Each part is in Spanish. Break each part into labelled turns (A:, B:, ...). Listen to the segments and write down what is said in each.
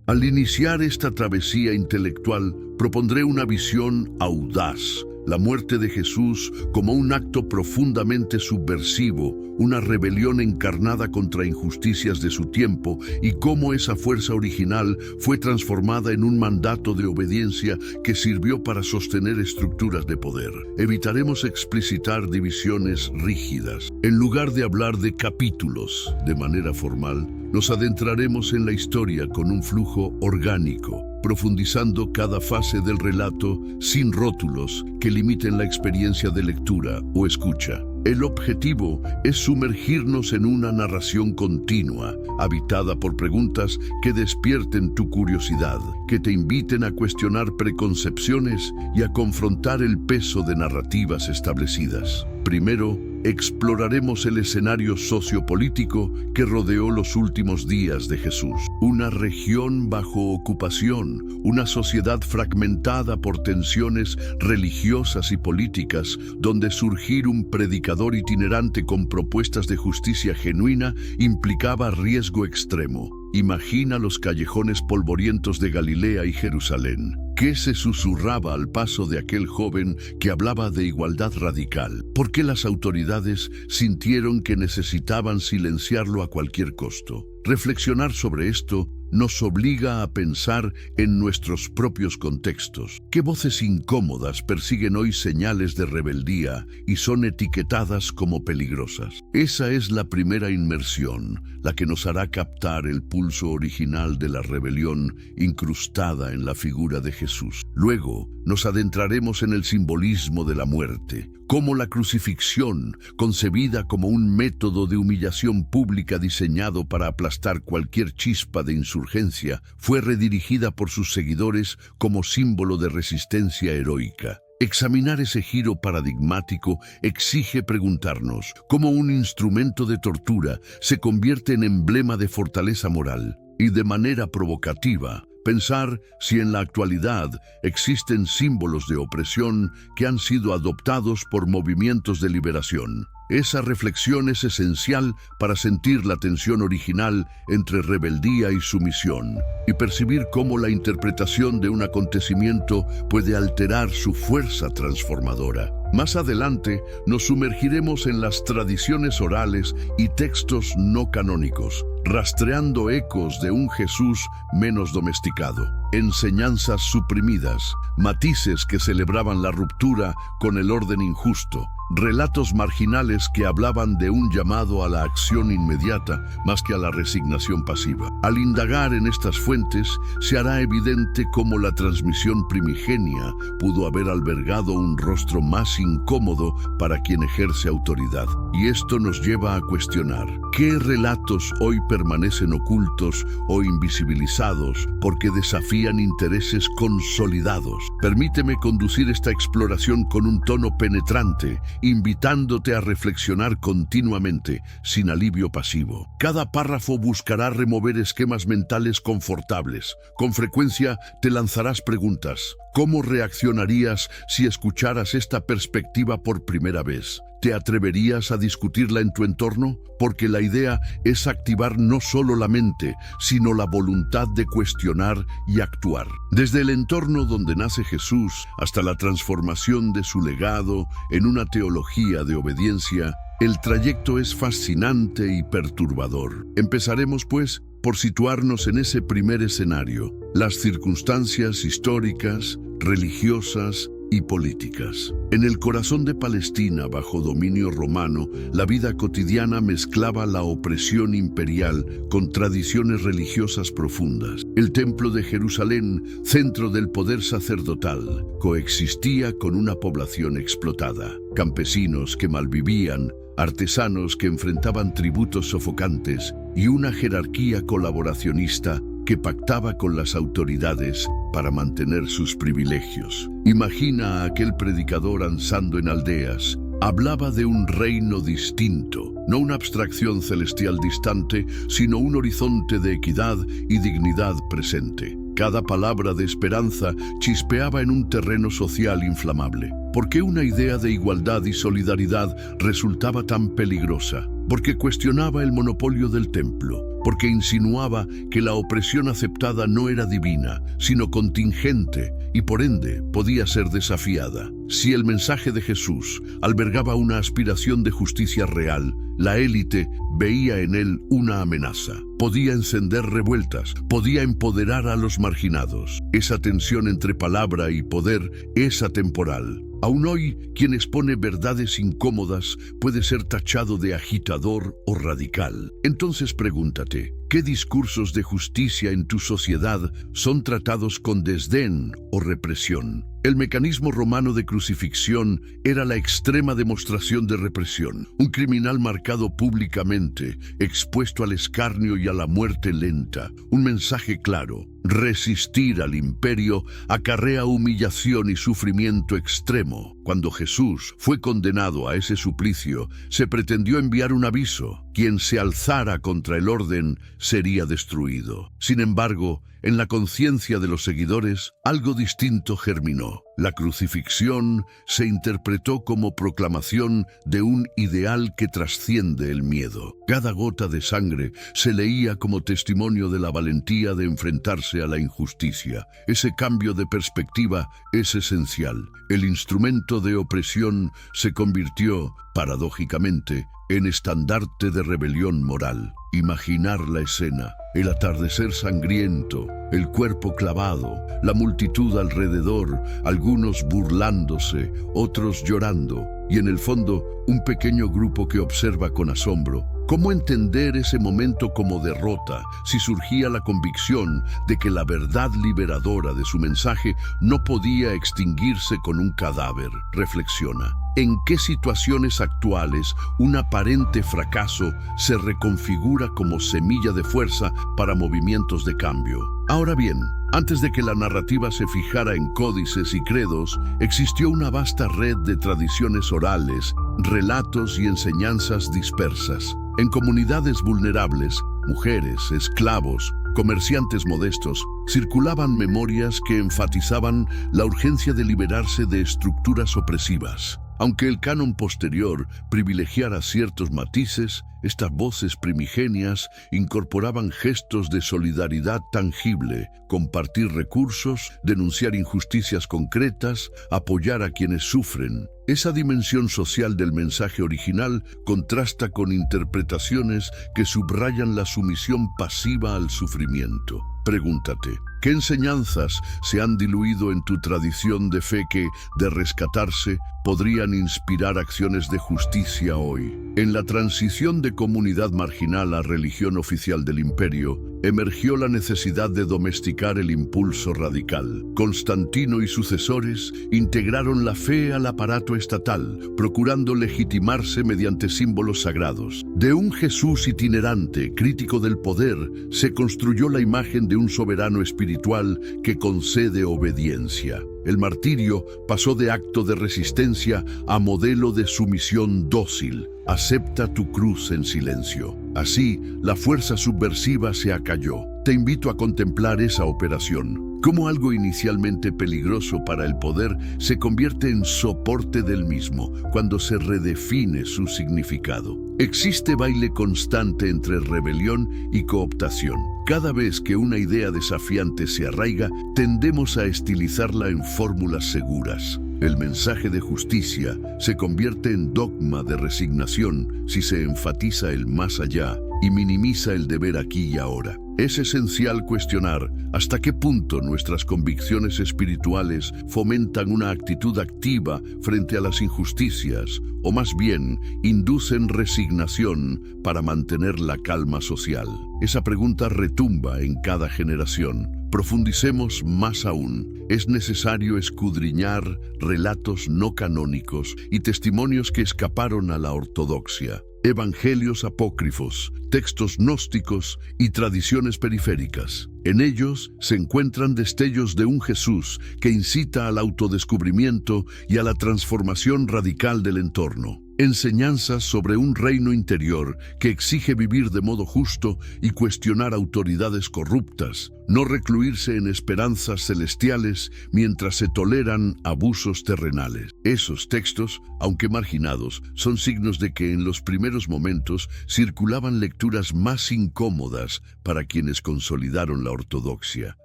A: Al iniciar esta travesía intelectual, propondré una visión audaz, la muerte de Jesús como un acto profundamente subversivo, una rebelión encarnada contra injusticias de su tiempo y cómo esa fuerza original fue transformada en un mandato de obediencia que sirvió para sostener estructuras de poder. Evitaremos explicitar divisiones rígidas. En lugar de hablar de capítulos de manera formal, nos adentraremos en la historia con un flujo orgánico, profundizando cada fase del relato sin rótulos que limiten la experiencia de lectura o escucha. El objetivo es sumergirnos en una narración continua, habitada por preguntas que despierten tu curiosidad, que te inviten a cuestionar preconcepciones y a confrontar el peso de narrativas establecidas. Primero, exploraremos el escenario sociopolítico que rodeó los últimos días de Jesús. Una región bajo ocupación, una sociedad fragmentada por tensiones religiosas y políticas, donde surgir un predicador itinerante con propuestas de justicia genuina implicaba riesgo extremo. Imagina los callejones polvorientos de Galilea y Jerusalén. ¿Qué se susurraba al paso de aquel joven que hablaba de igualdad radical? ¿Por qué las autoridades sintieron que necesitaban silenciarlo a cualquier costo? Reflexionar sobre esto nos obliga a pensar en nuestros propios contextos. ¿Qué voces incómodas persiguen hoy señales de rebeldía y son etiquetadas como peligrosas? Esa es la primera inmersión, la que nos hará captar el pulso original de la rebelión incrustada en la figura de Jesús. Luego, nos adentraremos en el simbolismo de la muerte, cómo la crucifixión, concebida como un método de humillación pública diseñado para aplastar cualquier chispa de insurgencia, fue redirigida por sus seguidores como símbolo de resistencia heroica. Examinar ese giro paradigmático exige preguntarnos cómo un instrumento de tortura se convierte en emblema de fortaleza moral y, de manera provocativa, pensar si en la actualidad existen símbolos de opresión que han sido adoptados por movimientos de liberación. Esa reflexión es esencial para sentir la tensión original entre rebeldía y sumisión y percibir cómo la interpretación de un acontecimiento puede alterar su fuerza transformadora. Más adelante nos sumergiremos en las tradiciones orales y textos no canónicos, rastreando ecos de un Jesús menos domesticado, enseñanzas suprimidas, matices que celebraban la ruptura con el orden injusto, relatos marginales que hablaban de un llamado a la acción inmediata más que a la resignación pasiva. Al indagar en estas fuentes, se hará evidente cómo la transmisión primigenia pudo haber albergado un rostro más incómodo para quien ejerce autoridad. Y esto nos lleva a cuestionar, ¿qué relatos hoy permanecen ocultos o invisibilizados porque desafían intereses consolidados? Permíteme conducir esta exploración con un tono penetrante, invitándote a reflexionar continuamente, sin alivio pasivo. Cada párrafo buscará remover esquemas mentales confortables. Con frecuencia te lanzarás preguntas. ¿Cómo reaccionarías si escucharas esta perspectiva por primera vez? ¿Te atreverías a discutirla en tu entorno? Porque la idea es activar no solo la mente, sino la voluntad de cuestionar y actuar. Desde el entorno donde nace Jesús hasta la transformación de su legado en una teología de obediencia, el trayecto es fascinante y perturbador. Empezaremos, pues, por situarnos en ese primer escenario, las circunstancias históricas, religiosas y políticas. En el corazón de Palestina, bajo dominio romano, la vida cotidiana mezclaba la opresión imperial con tradiciones religiosas profundas. El templo de Jerusalén, centro del poder sacerdotal, coexistía con una población explotada. Campesinos que malvivían, artesanos que enfrentaban tributos sofocantes y una jerarquía colaboracionista que pactaba con las autoridades para mantener sus privilegios. Imagina a aquel predicador ansando en aldeas. Hablaba de un reino distinto, no una abstracción celestial distante, sino un horizonte de equidad y dignidad presente. Cada palabra de esperanza chispeaba en un terreno social inflamable. ¿Por qué una idea de igualdad y solidaridad resultaba tan peligrosa? porque cuestionaba el monopolio del templo, porque insinuaba que la opresión aceptada no era divina, sino contingente y por ende podía ser desafiada. Si el mensaje de Jesús albergaba una aspiración de justicia real, la élite veía en él una amenaza. Podía encender revueltas, podía empoderar a los marginados. Esa tensión entre palabra y poder es atemporal. Aún hoy, quien expone verdades incómodas puede ser tachado de agitador o radical. Entonces pregúntate, ¿qué discursos de justicia en tu sociedad son tratados con desdén o represión? El mecanismo romano de crucifixión era la extrema demostración de represión. Un criminal marcado públicamente, expuesto al escarnio y a la muerte lenta. Un mensaje claro: resistir al imperio acarrea humillación y sufrimiento extremo. Cuando Jesús fue condenado a ese suplicio, se pretendió enviar un aviso: quien se alzara contra el orden sería destruido. Sin embargo, en la conciencia de los seguidores, algo distinto germinó. La crucifixión se interpretó como proclamación de un ideal que trasciende el miedo. Cada gota de sangre se leía como testimonio de la valentía de enfrentarse a la injusticia. Ese cambio de perspectiva es esencial. El instrumento de opresión se convirtió, paradójicamente, en estandarte de rebelión moral. Imaginar la escena: el atardecer sangriento, el cuerpo clavado, la multitud alrededor, algunos burlándose, otros llorando, y en el fondo un pequeño grupo que observa con asombro. ¿Cómo entender ese momento como derrota si surgía la convicción de que la verdad liberadora de su mensaje no podía extinguirse con un cadáver? Reflexiona. ¿En qué situaciones actuales un aparente fracaso se reconfigura como semilla de fuerza para movimientos de cambio? Ahora bien, antes de que la narrativa se fijara en códices y credos, existió una vasta red de tradiciones orales, relatos y enseñanzas dispersas. En comunidades vulnerables, mujeres, esclavos, comerciantes modestos, circulaban memorias que enfatizaban la urgencia de liberarse de estructuras opresivas. Aunque el canon posterior privilegiara ciertos matices, estas voces primigenias incorporaban gestos de solidaridad tangible: compartir recursos, denunciar injusticias concretas, apoyar a quienes sufren. Esa dimensión social del mensaje original contrasta con interpretaciones que subrayan la sumisión pasiva al sufrimiento. Pregúntate, ¿qué enseñanzas se han diluido en tu tradición de fe que, de rescatarse, podrían inspirar acciones de justicia hoy? En la transición de comunidad marginal a religión oficial del imperio, emergió la necesidad de domesticar el impulso radical. Constantino y sucesores integraron la fe al aparato estatal, procurando legitimarse mediante símbolos sagrados. De un Jesús itinerante, crítico del poder, se construyó la imagen de un soberano espiritual que concede obediencia. El martirio pasó de acto de resistencia a modelo de sumisión dócil. Acepta tu cruz en silencio. Así, la fuerza subversiva se acalló. Te invito a contemplar esa operación. Cómo algo inicialmente peligroso para el poder se convierte en soporte del mismo cuando se redefine su significado. Existe baile constante entre rebelión y cooptación. Cada vez que una idea desafiante se arraiga, tendemos a estilizarla en fórmulas seguras. El mensaje de justicia se convierte en dogma de resignación si se enfatiza el más allá y minimiza el deber aquí y ahora. Es esencial cuestionar hasta qué punto nuestras convicciones espirituales fomentan una actitud activa frente a las injusticias, o más bien inducen resignación para mantener la calma social. Esa pregunta retumba en cada generación. Profundicemos más aún. Es necesario escudriñar relatos no canónicos y testimonios que escaparon a la ortodoxia. Evangelios apócrifos, textos gnósticos y tradiciones periféricas. En ellos se encuentran destellos de un Jesús que incita al autodescubrimiento y a la transformación radical del entorno. Enseñanzas sobre un reino interior que exige vivir de modo justo y cuestionar autoridades corruptas, no recluirse en esperanzas celestiales mientras se toleran abusos terrenales. Esos textos, aunque marginados, son signos de que en los primeros primeros momentos circulaban lecturas más incómodas para quienes consolidaron la ortodoxia.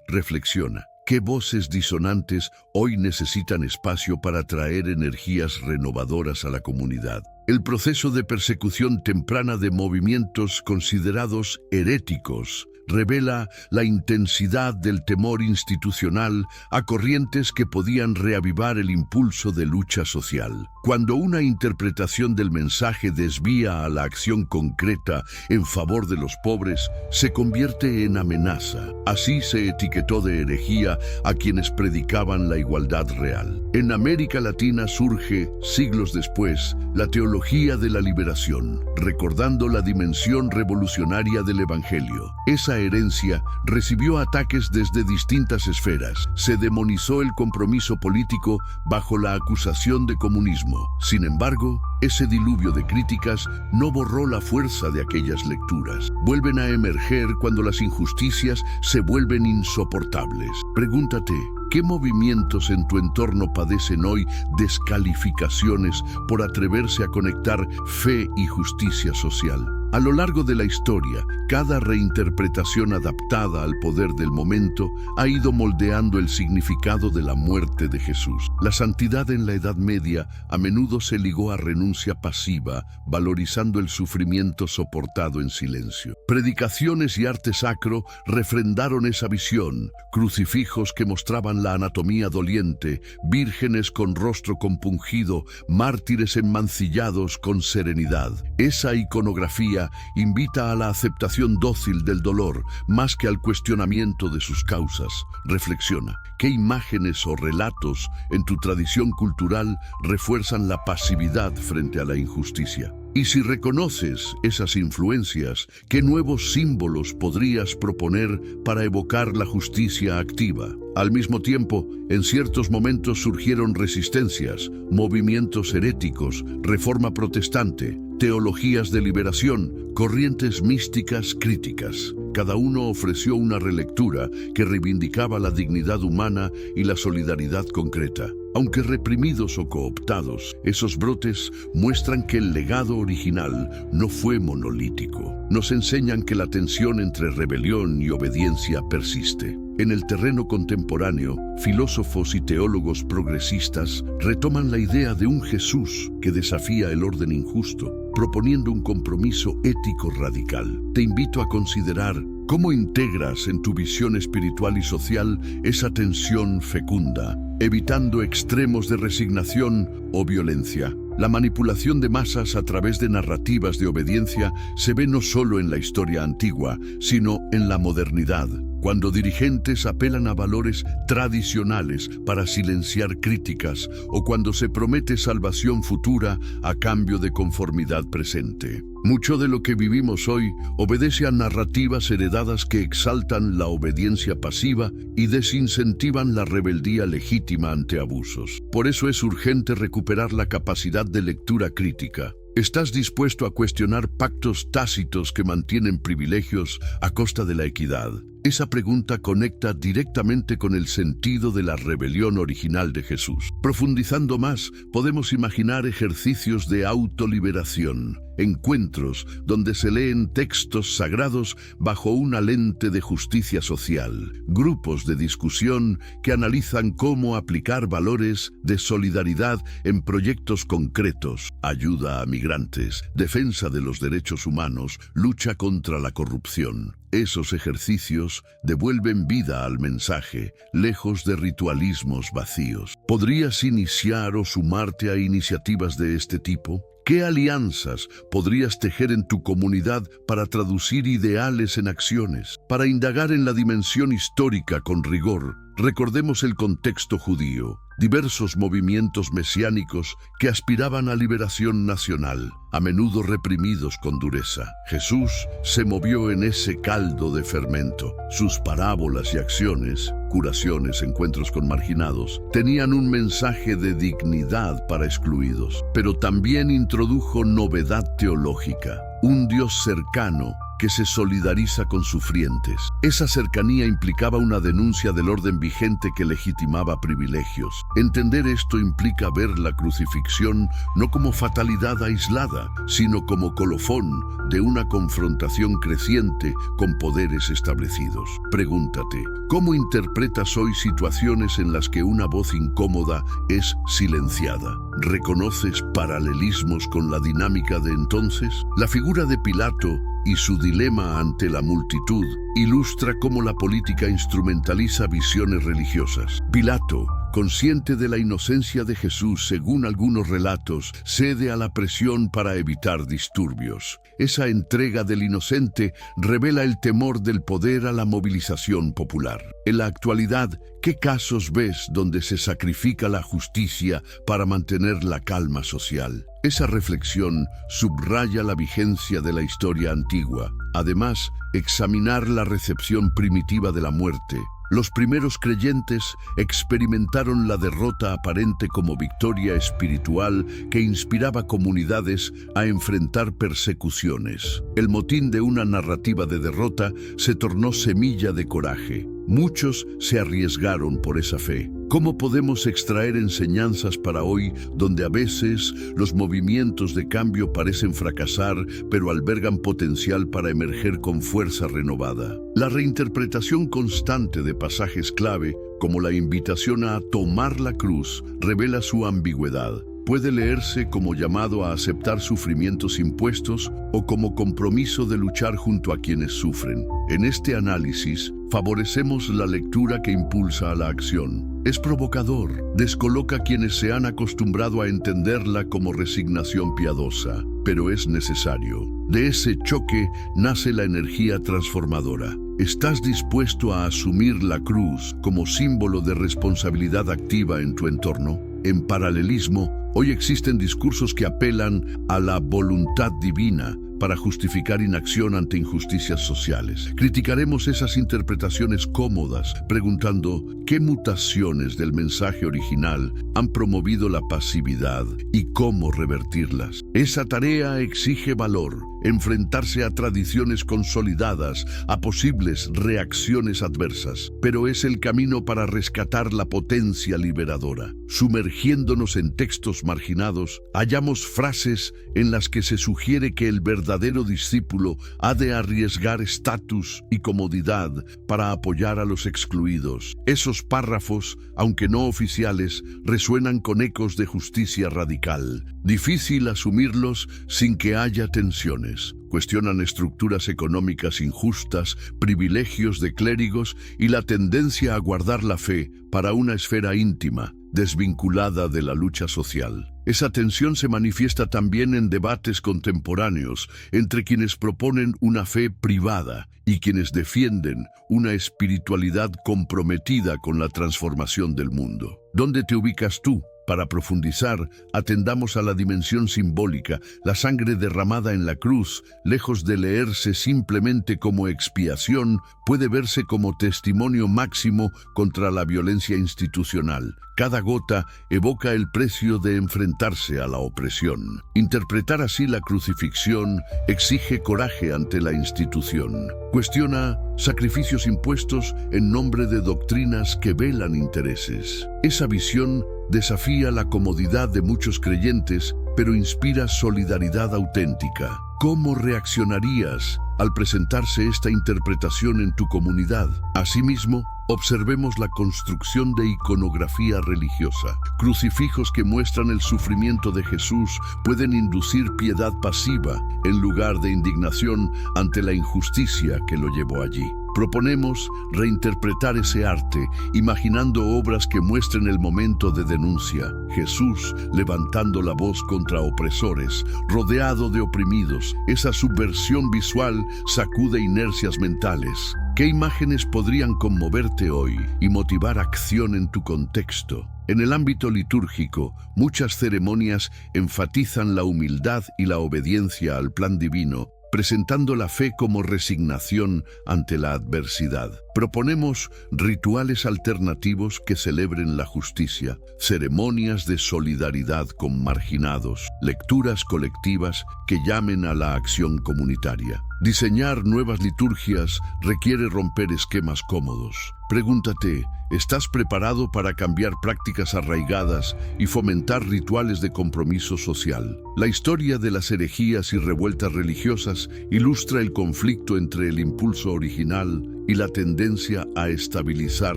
A: Reflexiona. ¿Qué voces disonantes hoy necesitan espacio para traer energías renovadoras a la comunidad? El proceso de persecución temprana de movimientos considerados heréticos revela la intensidad del temor institucional a corrientes que podían reavivar el impulso de lucha social. Cuando una interpretación del mensaje desvía a la acción concreta en favor de los pobres, se convierte en amenaza. Así se etiquetó de herejía a quienes predicaban la igualdad real. En América Latina surge, siglos después, la teología de la liberación, recordando la dimensión revolucionaria del Evangelio. Esa herencia recibió ataques desde distintas esferas. Se demonizó el compromiso político bajo la acusación de comunismo. Sin embargo, ese diluvio de críticas no borró la fuerza de aquellas lecturas. Vuelven a emerger cuando las injusticias se vuelven insoportables. Pregúntate, ¿qué movimientos en tu entorno padecen hoy descalificaciones por atreverse a conectar fe y justicia social? A lo largo de la historia, cada reinterpretación adaptada al poder del momento ha ido moldeando el significado de la muerte de Jesús. La santidad en la Edad Media a menudo se ligó a renuncia pasiva, valorizando el sufrimiento soportado en silencio. Predicaciones y arte sacro refrendaron esa visión, crucifijos que mostraban la anatomía doliente, vírgenes con rostro compungido, mártires enmancillados con serenidad. Esa iconografía invita a la aceptación dócil del dolor más que al cuestionamiento de sus causas. Reflexiona, ¿qué imágenes o relatos en tu tradición cultural refuerzan la pasividad frente a la injusticia? Y si reconoces esas influencias, ¿qué nuevos símbolos podrías proponer para evocar la justicia activa? Al mismo tiempo, en ciertos momentos surgieron resistencias, movimientos heréticos, reforma protestante, teologías de liberación, corrientes místicas críticas. Cada uno ofreció una relectura que reivindicaba la dignidad humana y la solidaridad concreta. Aunque reprimidos o cooptados, esos brotes muestran que el legado original no fue monolítico. Nos enseñan que la tensión entre rebelión y obediencia persiste. En el terreno contemporáneo, filósofos y teólogos progresistas retoman la idea de un Jesús que desafía el orden injusto, proponiendo un compromiso ético radical. Te invito a considerar cómo integras en tu visión espiritual y social esa tensión fecunda, evitando extremos de resignación o violencia. La manipulación de masas a través de narrativas de obediencia se ve no solo en la historia antigua, sino en la modernidad, cuando dirigentes apelan a valores tradicionales para silenciar críticas o cuando se promete salvación futura a cambio de conformidad presente. Mucho de lo que vivimos hoy obedece a narrativas heredadas que exaltan la obediencia pasiva y desincentivan la rebeldía legítima ante abusos. Por eso es urgente recuperar la capacidad de lectura crítica. ¿Estás dispuesto a cuestionar pactos tácitos que mantienen privilegios a costa de la equidad? Esa pregunta conecta directamente con el sentido de la rebelión original de Jesús. Profundizando más, podemos imaginar ejercicios de autoliberación, encuentros donde se leen textos sagrados bajo una lente de justicia social, grupos de discusión que analizan cómo aplicar valores de solidaridad en proyectos concretos, ayuda a migrantes, defensa de los derechos humanos, lucha contra la corrupción. Esos ejercicios devuelven vida al mensaje, lejos de ritualismos vacíos. ¿Podrías iniciar o sumarte a iniciativas de este tipo? ¿Qué alianzas podrías tejer en tu comunidad para traducir ideales en acciones? Para indagar en la dimensión histórica con rigor, recordemos el contexto judío. Diversos movimientos mesiánicos que aspiraban a liberación nacional, a menudo reprimidos con dureza. Jesús se movió en ese caldo de fermento. Sus parábolas y acciones, curaciones, encuentros con marginados, tenían un mensaje de dignidad para excluidos, pero también introdujo novedad teológica, un Dios cercano que que se solidariza con sufrientes. Esa cercanía implicaba una denuncia del orden vigente que legitimaba privilegios. Entender esto implica ver la crucifixión no como fatalidad aislada, sino como colofón de una confrontación creciente con poderes establecidos. Pregúntate, ¿cómo interpretas hoy situaciones en las que una voz incómoda es silenciada? ¿Reconoces paralelismos con la dinámica de entonces? La figura de Pilato y su dilema ante la multitud ilustra cómo la política instrumentaliza visiones religiosas. Pilato, consciente de la inocencia de Jesús, según algunos relatos, cede a la presión para evitar disturbios. Esa entrega del inocente revela el temor del poder a la movilización popular. En la actualidad, ¿qué casos ves donde se sacrifica la justicia para mantener la calma social? Esa reflexión subraya la vigencia de la historia antigua. Además, examinar la recepción primitiva de la muerte. Los primeros creyentes experimentaron la derrota aparente como victoria espiritual que inspiraba comunidades a enfrentar persecuciones. El motín de una narrativa de derrota se tornó semilla de coraje. Muchos se arriesgaron por esa fe. ¿Cómo podemos extraer enseñanzas para hoy, donde a veces los movimientos de cambio parecen fracasar, pero albergan potencial para emerger con fuerza renovada? La reinterpretación constante de pasajes clave, como la invitación a tomar la cruz, revela su ambigüedad. Puede leerse como llamado a aceptar sufrimientos impuestos o como compromiso de luchar junto a quienes sufren. En este análisis, favorecemos la lectura que impulsa a la acción. Es provocador, descoloca a quienes se han acostumbrado a entenderla como resignación piadosa, pero es necesario. De ese choque nace la energía transformadora. ¿Estás dispuesto a asumir la cruz como símbolo de responsabilidad activa en tu entorno? En paralelismo, hoy existen discursos que apelan a la voluntad divina para justificar inacción ante injusticias sociales. Criticaremos esas interpretaciones cómodas, preguntando qué mutaciones del mensaje original han promovido la pasividad y cómo revertirlas. Esa tarea exige valor, enfrentarse a tradiciones consolidadas, a posibles reacciones adversas, pero es el camino para rescatar la potencia liberadora. Sumergiéndonos en textos marginados, hallamos frases en las que se sugiere que el verdadero discípulo ha de arriesgar estatus y comodidad para apoyar a los excluidos. Esos párrafos, aunque no oficiales, resuenan con ecos de justicia radical. Difícil asumirlos sin que haya tensiones. Cuestionan estructuras económicas injustas, privilegios de clérigos y la tendencia a guardar la fe para una esfera íntima, desvinculada de la lucha social. Esa tensión se manifiesta también en debates contemporáneos entre quienes proponen una fe privada y quienes defienden una espiritualidad comprometida con la transformación del mundo. ¿Dónde te ubicas tú? Para profundizar, atendamos a la dimensión simbólica. La sangre derramada en la cruz, lejos de leerse simplemente como expiación, puede verse como testimonio máximo contra la violencia institucional. Cada gota evoca el precio de enfrentarse a la opresión. Interpretar así la crucifixión exige coraje ante la institución. Cuestiona sacrificios impuestos en nombre de doctrinas que velan intereses. Esa visión desafía la comodidad de muchos creyentes, pero inspira solidaridad auténtica. ¿Cómo reaccionarías al presentarse esta interpretación en tu comunidad? Asimismo, observemos la construcción de iconografía religiosa. Crucifijos que muestran el sufrimiento de Jesús pueden inducir piedad pasiva en lugar de indignación ante la injusticia que lo llevó allí. Proponemos reinterpretar ese arte, imaginando obras que muestren el momento de denuncia. Jesús levantando la voz contra opresores, rodeado de oprimidos. Esa subversión visual sacude inercias mentales. ¿Qué imágenes podrían conmoverte hoy y motivar acción en tu contexto? En el ámbito litúrgico, muchas ceremonias enfatizan la humildad y la obediencia al plan divino, presentando la fe como resignación ante la adversidad. Proponemos rituales alternativos que celebren la justicia, ceremonias de solidaridad con marginados, lecturas colectivas que llamen a la acción comunitaria. Diseñar nuevas liturgias requiere romper esquemas cómodos. Pregúntate, ¿estás preparado para cambiar prácticas arraigadas y fomentar rituales de compromiso social? La historia de las herejías y revueltas religiosas ilustra el conflicto entre el impulso original y la tendencia a estabilizar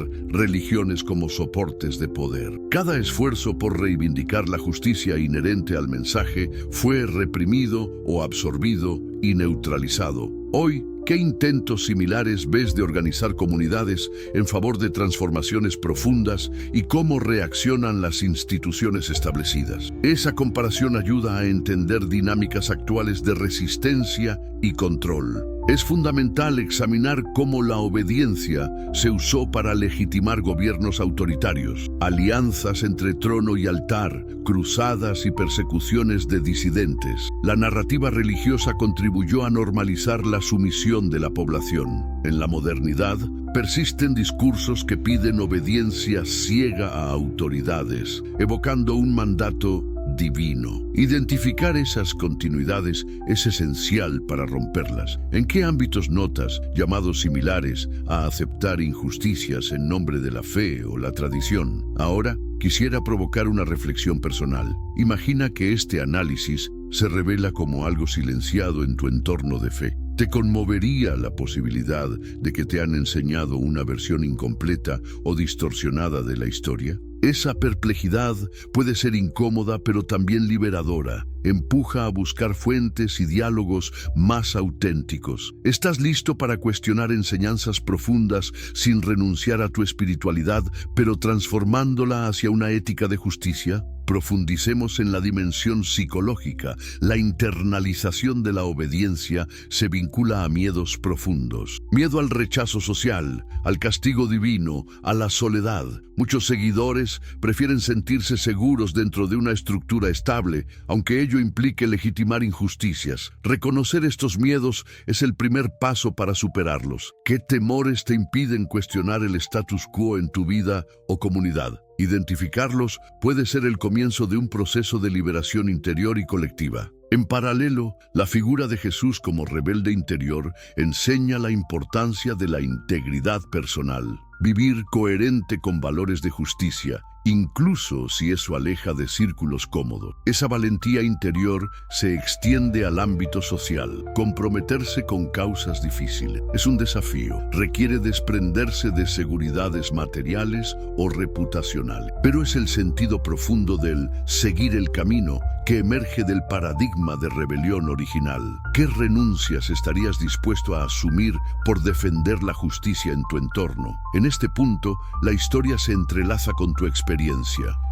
A: religiones como soportes de poder. Cada esfuerzo por reivindicar la justicia inherente al mensaje fue reprimido o absorbido y neutralizado. Hoy, ¿qué intentos similares ves de organizar comunidades en favor de transformaciones profundas y cómo reaccionan las instituciones establecidas? Esa comparación ayuda a entender dinámicas actuales de resistencia y control. Es fundamental examinar cómo la obediencia se usó para legitimar gobiernos autoritarios, alianzas entre trono y altar, cruzadas y persecuciones de disidentes. La narrativa religiosa contribuyó a normalizar la sumisión de la población. En la modernidad, persisten discursos que piden obediencia ciega a autoridades, evocando un mandato divino. Identificar esas continuidades es esencial para romperlas. ¿En qué ámbitos notas llamados similares a aceptar injusticias en nombre de la fe o la tradición? Ahora, quisiera provocar una reflexión personal. Imagina que este análisis se revela como algo silenciado en tu entorno de fe. ¿Te conmovería la posibilidad de que te han enseñado una versión incompleta o distorsionada de la historia? Esa perplejidad puede ser incómoda, pero también liberadora. Empuja a buscar fuentes y diálogos más auténticos. ¿Estás listo para cuestionar enseñanzas profundas sin renunciar a tu espiritualidad, pero transformándola hacia una ética de justicia? Profundicemos en la dimensión psicológica. La internalización de la obediencia se vincula a miedos profundos. Miedo al rechazo social, al castigo divino, a la soledad. Muchos seguidores prefieren sentirse seguros dentro de una estructura estable, aunque ello implique legitimar injusticias. Reconocer estos miedos es el primer paso para superarlos. ¿Qué temores te impiden cuestionar el status quo en tu vida o comunidad? Identificarlos puede ser el comienzo de un proceso de liberación interior y colectiva. En paralelo, la figura de Jesús como rebelde interior enseña la importancia de la integridad personal. Vivir coherente con valores de justicia, incluso si eso aleja de círculos cómodos. Esa valentía interior se extiende al ámbito social. Comprometerse con causas difíciles es un desafío. Requiere desprenderse de seguridades materiales o reputacionales. Pero es el sentido profundo del seguir el camino que emerge del paradigma de rebelión original. ¿Qué renuncias estarías dispuesto a asumir por defender la justicia en tu entorno? En este punto, la historia se entrelaza con tu experiencia.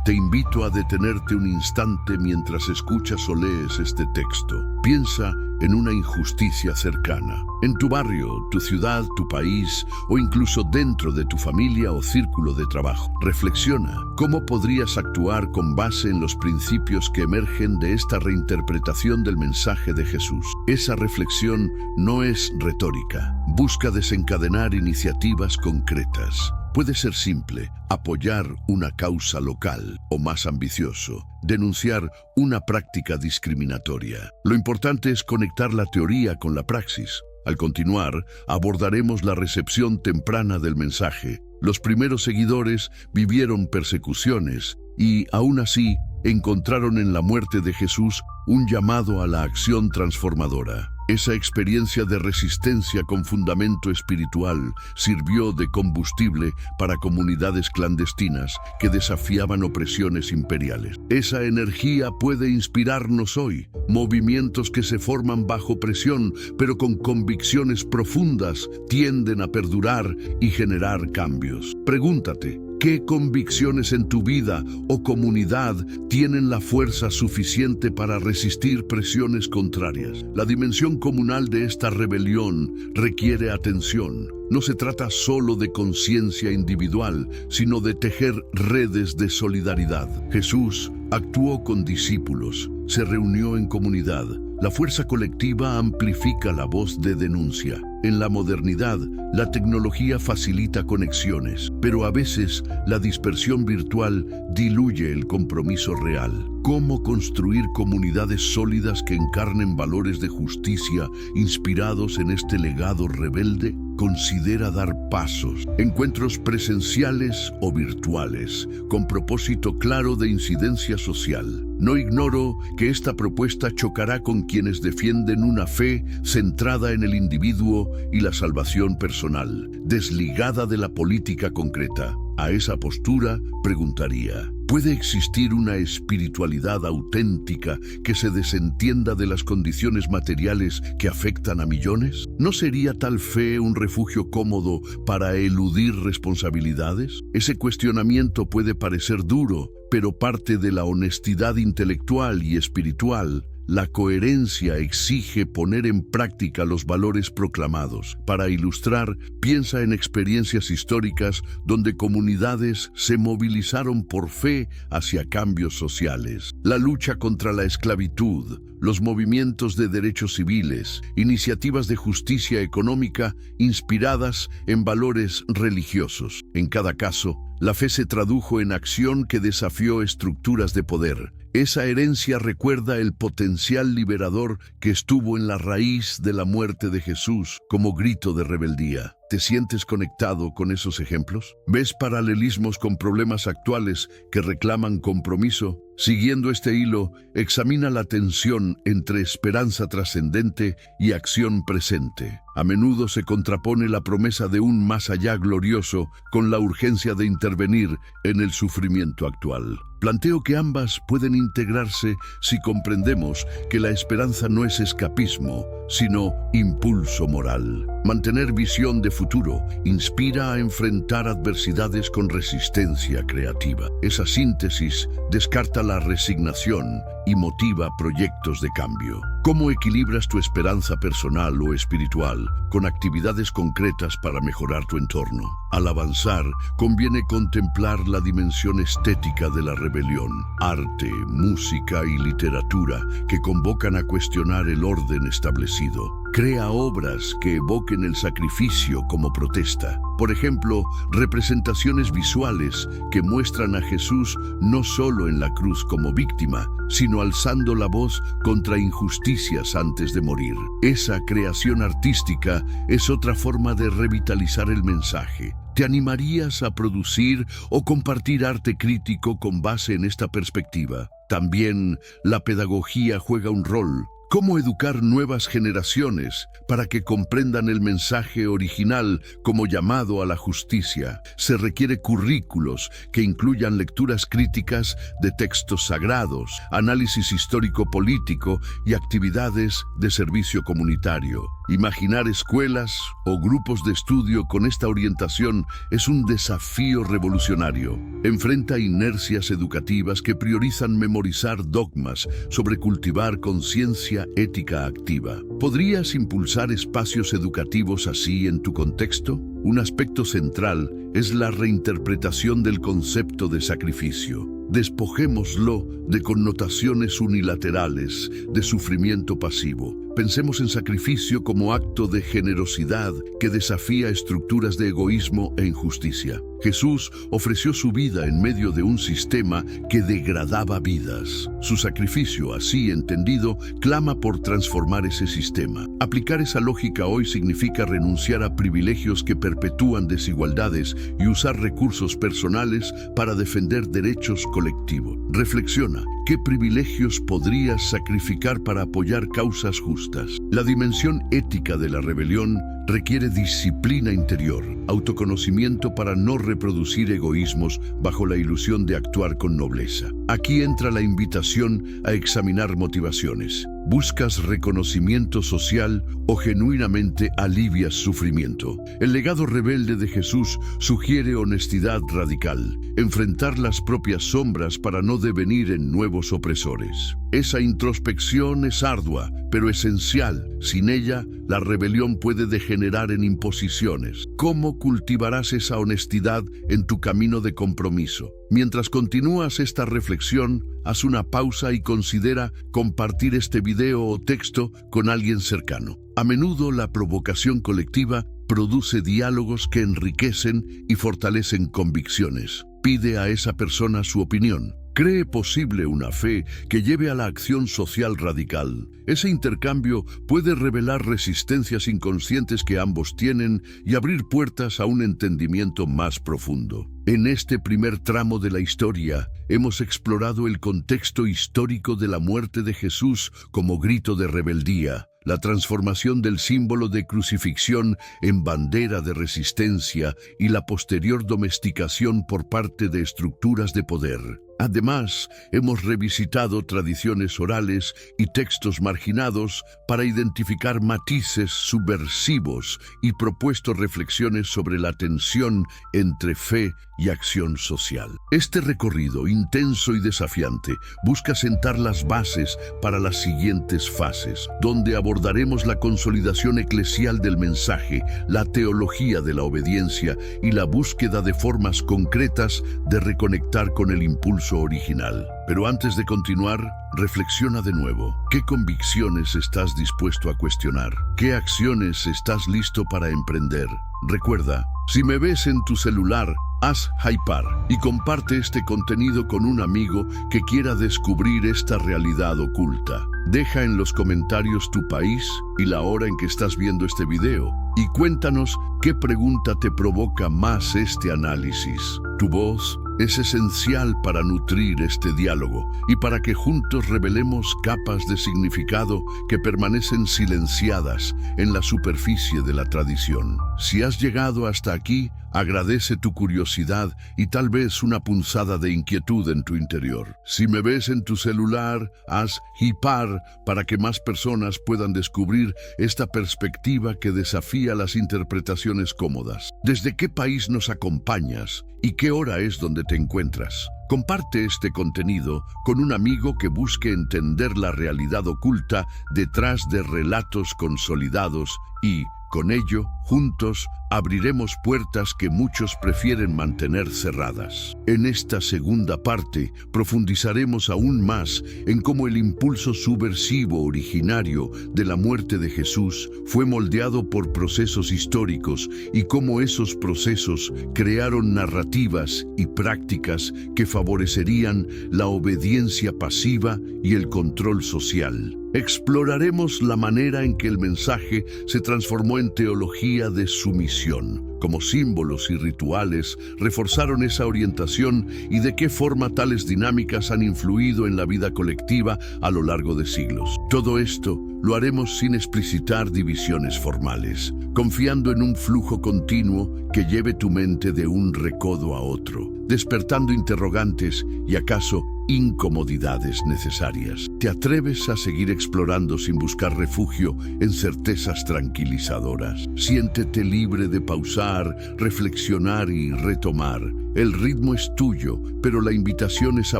A: Te invito a detenerte un instante mientras escuchas o lees este texto. Piensa en una injusticia cercana, en tu barrio, tu ciudad, tu país o incluso dentro de tu familia o círculo de trabajo. Reflexiona, ¿cómo podrías actuar con base en los principios que emergen de esta reinterpretación del mensaje de Jesús? Esa reflexión no es retórica, busca desencadenar iniciativas concretas. Puede ser simple, apoyar una causa local, o más ambicioso, denunciar una práctica discriminatoria. Lo importante es conectar la teoría con la praxis. Al continuar, abordaremos la recepción temprana del mensaje. Los primeros seguidores vivieron persecuciones y, aún así, encontraron en la muerte de Jesús un llamado a la acción transformadora. Esa experiencia de resistencia con fundamento espiritual sirvió de combustible para comunidades clandestinas que desafiaban opresiones imperiales. Esa energía puede inspirarnos hoy, movimientos que se forman bajo presión, pero con convicciones profundas, tienden a perdurar y generar cambios. Pregúntate, ¿qué convicciones en tu vida o comunidad tienen la fuerza suficiente para resistir presiones contrarias? La dimensión comunal de esta rebelión requiere atención. No se trata solo de conciencia individual, sino de tejer redes de solidaridad. Jesús actuó con discípulos, se reunió en comunidad. La fuerza colectiva amplifica la voz de denuncia. En la modernidad, la tecnología facilita conexiones, pero a veces la dispersión virtual diluye el compromiso real. ¿Cómo construir comunidades sólidas que encarnen valores de justicia inspirados en este legado rebelde? Considera dar pasos, encuentros presenciales o virtuales, con propósito claro de incidencia social. No ignoro que esta propuesta chocará con quienes defienden una fe centrada en el individuo y la salvación personal, desligada de la política concreta. A esa postura preguntaría: ¿puede existir una espiritualidad auténtica que se desentienda de las condiciones materiales que afectan a millones? ¿No sería tal fe un refugio cómodo para eludir responsabilidades? Ese cuestionamiento puede parecer duro, pero parte de la honestidad intelectual y espiritual. La coherencia exige poner en práctica los valores proclamados. Para ilustrar, piensa en experiencias históricas donde comunidades se movilizaron por fe hacia cambios sociales. La lucha contra la esclavitud, los movimientos de derechos civiles, iniciativas de justicia económica inspiradas en valores religiosos. En cada caso, la fe se tradujo en acción que desafió estructuras de poder. Esa herencia recuerda el potencial liberador que estuvo en la raíz de la muerte de Jesús como grito de rebeldía. ¿Te sientes conectado con esos ejemplos? ¿Ves paralelismos con problemas actuales que reclaman compromiso? Siguiendo este hilo, examina la tensión entre esperanza trascendente y acción presente. A menudo se contrapone la promesa de un más allá glorioso con la urgencia de intervenir en el sufrimiento actual. Planteo que ambas pueden integrarse si comprendemos que la esperanza no es escapismo, sino impulso moral. Mantener visión de futuro inspira a enfrentar adversidades con resistencia creativa. Esa síntesis descarta la resignación y motiva proyectos de cambio. ¿Cómo equilibras tu esperanza personal o espiritual con actividades concretas para mejorar tu entorno? Al avanzar, conviene contemplar la dimensión estética de la rebelión. Arte, música y literatura que convocan a cuestionar el orden establecido. Crea obras que evoquen el sacrificio como protesta. Por ejemplo, representaciones visuales que muestran a Jesús no solo en la cruz como víctima, sino alzando la voz contra injusticias antes de morir. Esa creación artística es otra forma de revitalizar el mensaje. ¿Te animarías a producir o compartir arte crítico con base en esta perspectiva? También la pedagogía juega un rol. ¿Cómo educar nuevas generaciones para que comprendan el mensaje original como llamado a la justicia? Se requiere currículos que incluyan lecturas críticas de textos sagrados, análisis histórico-político y actividades de servicio comunitario. Imaginar escuelas o grupos de estudio con esta orientación es un desafío revolucionario. Enfrenta inercias educativas que priorizan memorizar dogmas sobre cultivar conciencia ética activa. ¿Podrías impulsar espacios educativos así en tu contexto? Un aspecto central es la reinterpretación del concepto de sacrificio. Despojémoslo de connotaciones unilaterales de sufrimiento pasivo. Pensemos en sacrificio como acto de generosidad que desafía estructuras de egoísmo e injusticia. Jesús ofreció su vida en medio de un sistema que degradaba vidas. Su sacrificio, así entendido, clama por transformar ese sistema. Aplicar esa lógica hoy significa renunciar a privilegios que perpetúan desigualdades y usar recursos personales para defender derechos colectivos. Reflexiona, ¿qué privilegios podrías sacrificar para apoyar causas justas? La dimensión ética de la rebelión requiere disciplina interior, autoconocimiento para no reproducir egoísmos bajo la ilusión de actuar con nobleza. Aquí entra la invitación a examinar motivaciones. ¿Buscas reconocimiento social o genuinamente alivias sufrimiento? El legado rebelde de Jesús sugiere honestidad radical. enfrentar las propias sombras para no devenir en nuevos opresores. Esa introspección es ardua, pero esencial. Sin ella, la rebelión puede degenerar en imposiciones. ¿Cómo cultivarás esa honestidad en tu camino de compromiso? Mientras continúas esta reflexión, haz una pausa y considera compartir este video o texto con alguien cercano. A menudo la provocación colectiva produce diálogos que enriquecen y fortalecen convicciones. Pide a esa persona su opinión. ¿Cree posible una fe que lleve a la acción social radical? Ese intercambio puede revelar resistencias inconscientes que ambos tienen y abrir puertas a un entendimiento más profundo. En este primer tramo de la historia, hemos explorado el contexto histórico de la muerte de Jesús como grito de rebeldía, la transformación del símbolo de crucifixión en bandera de resistencia y la posterior domesticación por parte de estructuras de poder. Además, hemos revisitado tradiciones orales y textos marginados para identificar matices subversivos y propuesto reflexiones sobre la tensión entre fe y acción social. Este recorrido intenso y desafiante busca sentar las bases para las siguientes fases, donde abordaremos la consolidación eclesial del mensaje, la teología de la obediencia y la búsqueda de formas concretas de reconectar con el impulso original. Pero antes de continuar, reflexiona de nuevo. ¿Qué convicciones estás dispuesto a cuestionar? ¿Qué acciones estás listo para emprender? Recuerda, si me ves en tu celular, haz hypar y comparte este contenido con un amigo que quiera descubrir esta realidad oculta. Deja en los comentarios tu país y la hora en que estás viendo este video y cuéntanos qué pregunta te provoca más este análisis. Tu voz es esencial para nutrir este diálogo y para que juntos revelemos capas de significado que permanecen silenciadas en la superficie de la tradición. Si has llegado hasta aquí, agradece tu curiosidad y tal vez una punzada de inquietud en tu interior. Si me ves en tu celular, haz hypar para que más personas puedan descubrir esta perspectiva que desafía las interpretaciones cómodas. ¿Desde qué país nos acompañas y qué hora es donde te encuentras? Comparte este contenido con un amigo que busque entender la realidad oculta detrás de relatos consolidados y, con ello, juntos, abriremos puertas que muchos prefieren mantener cerradas. En esta segunda parte, profundizaremos aún más en cómo el impulso subversivo originario de la muerte de Jesús fue moldeado por procesos históricos y cómo esos procesos crearon narrativas y prácticas que favorecerían la obediencia pasiva y el control social. Exploraremos la manera en que el mensaje se transformó en teología de sumisión, cómo símbolos y rituales reforzaron esa orientación y de qué forma tales dinámicas han influido en la vida colectiva a lo largo de siglos. Todo esto lo haremos sin explicitar divisiones formales, confiando en un flujo continuo que lleve tu mente de un recodo a otro, despertando interrogantes y acaso incomodidades necesarias. ¿Te atreves a seguir explorando sin buscar refugio en certezas tranquilizadoras? Siéntete libre de pausar, reflexionar y retomar. El ritmo es tuyo, pero la invitación es a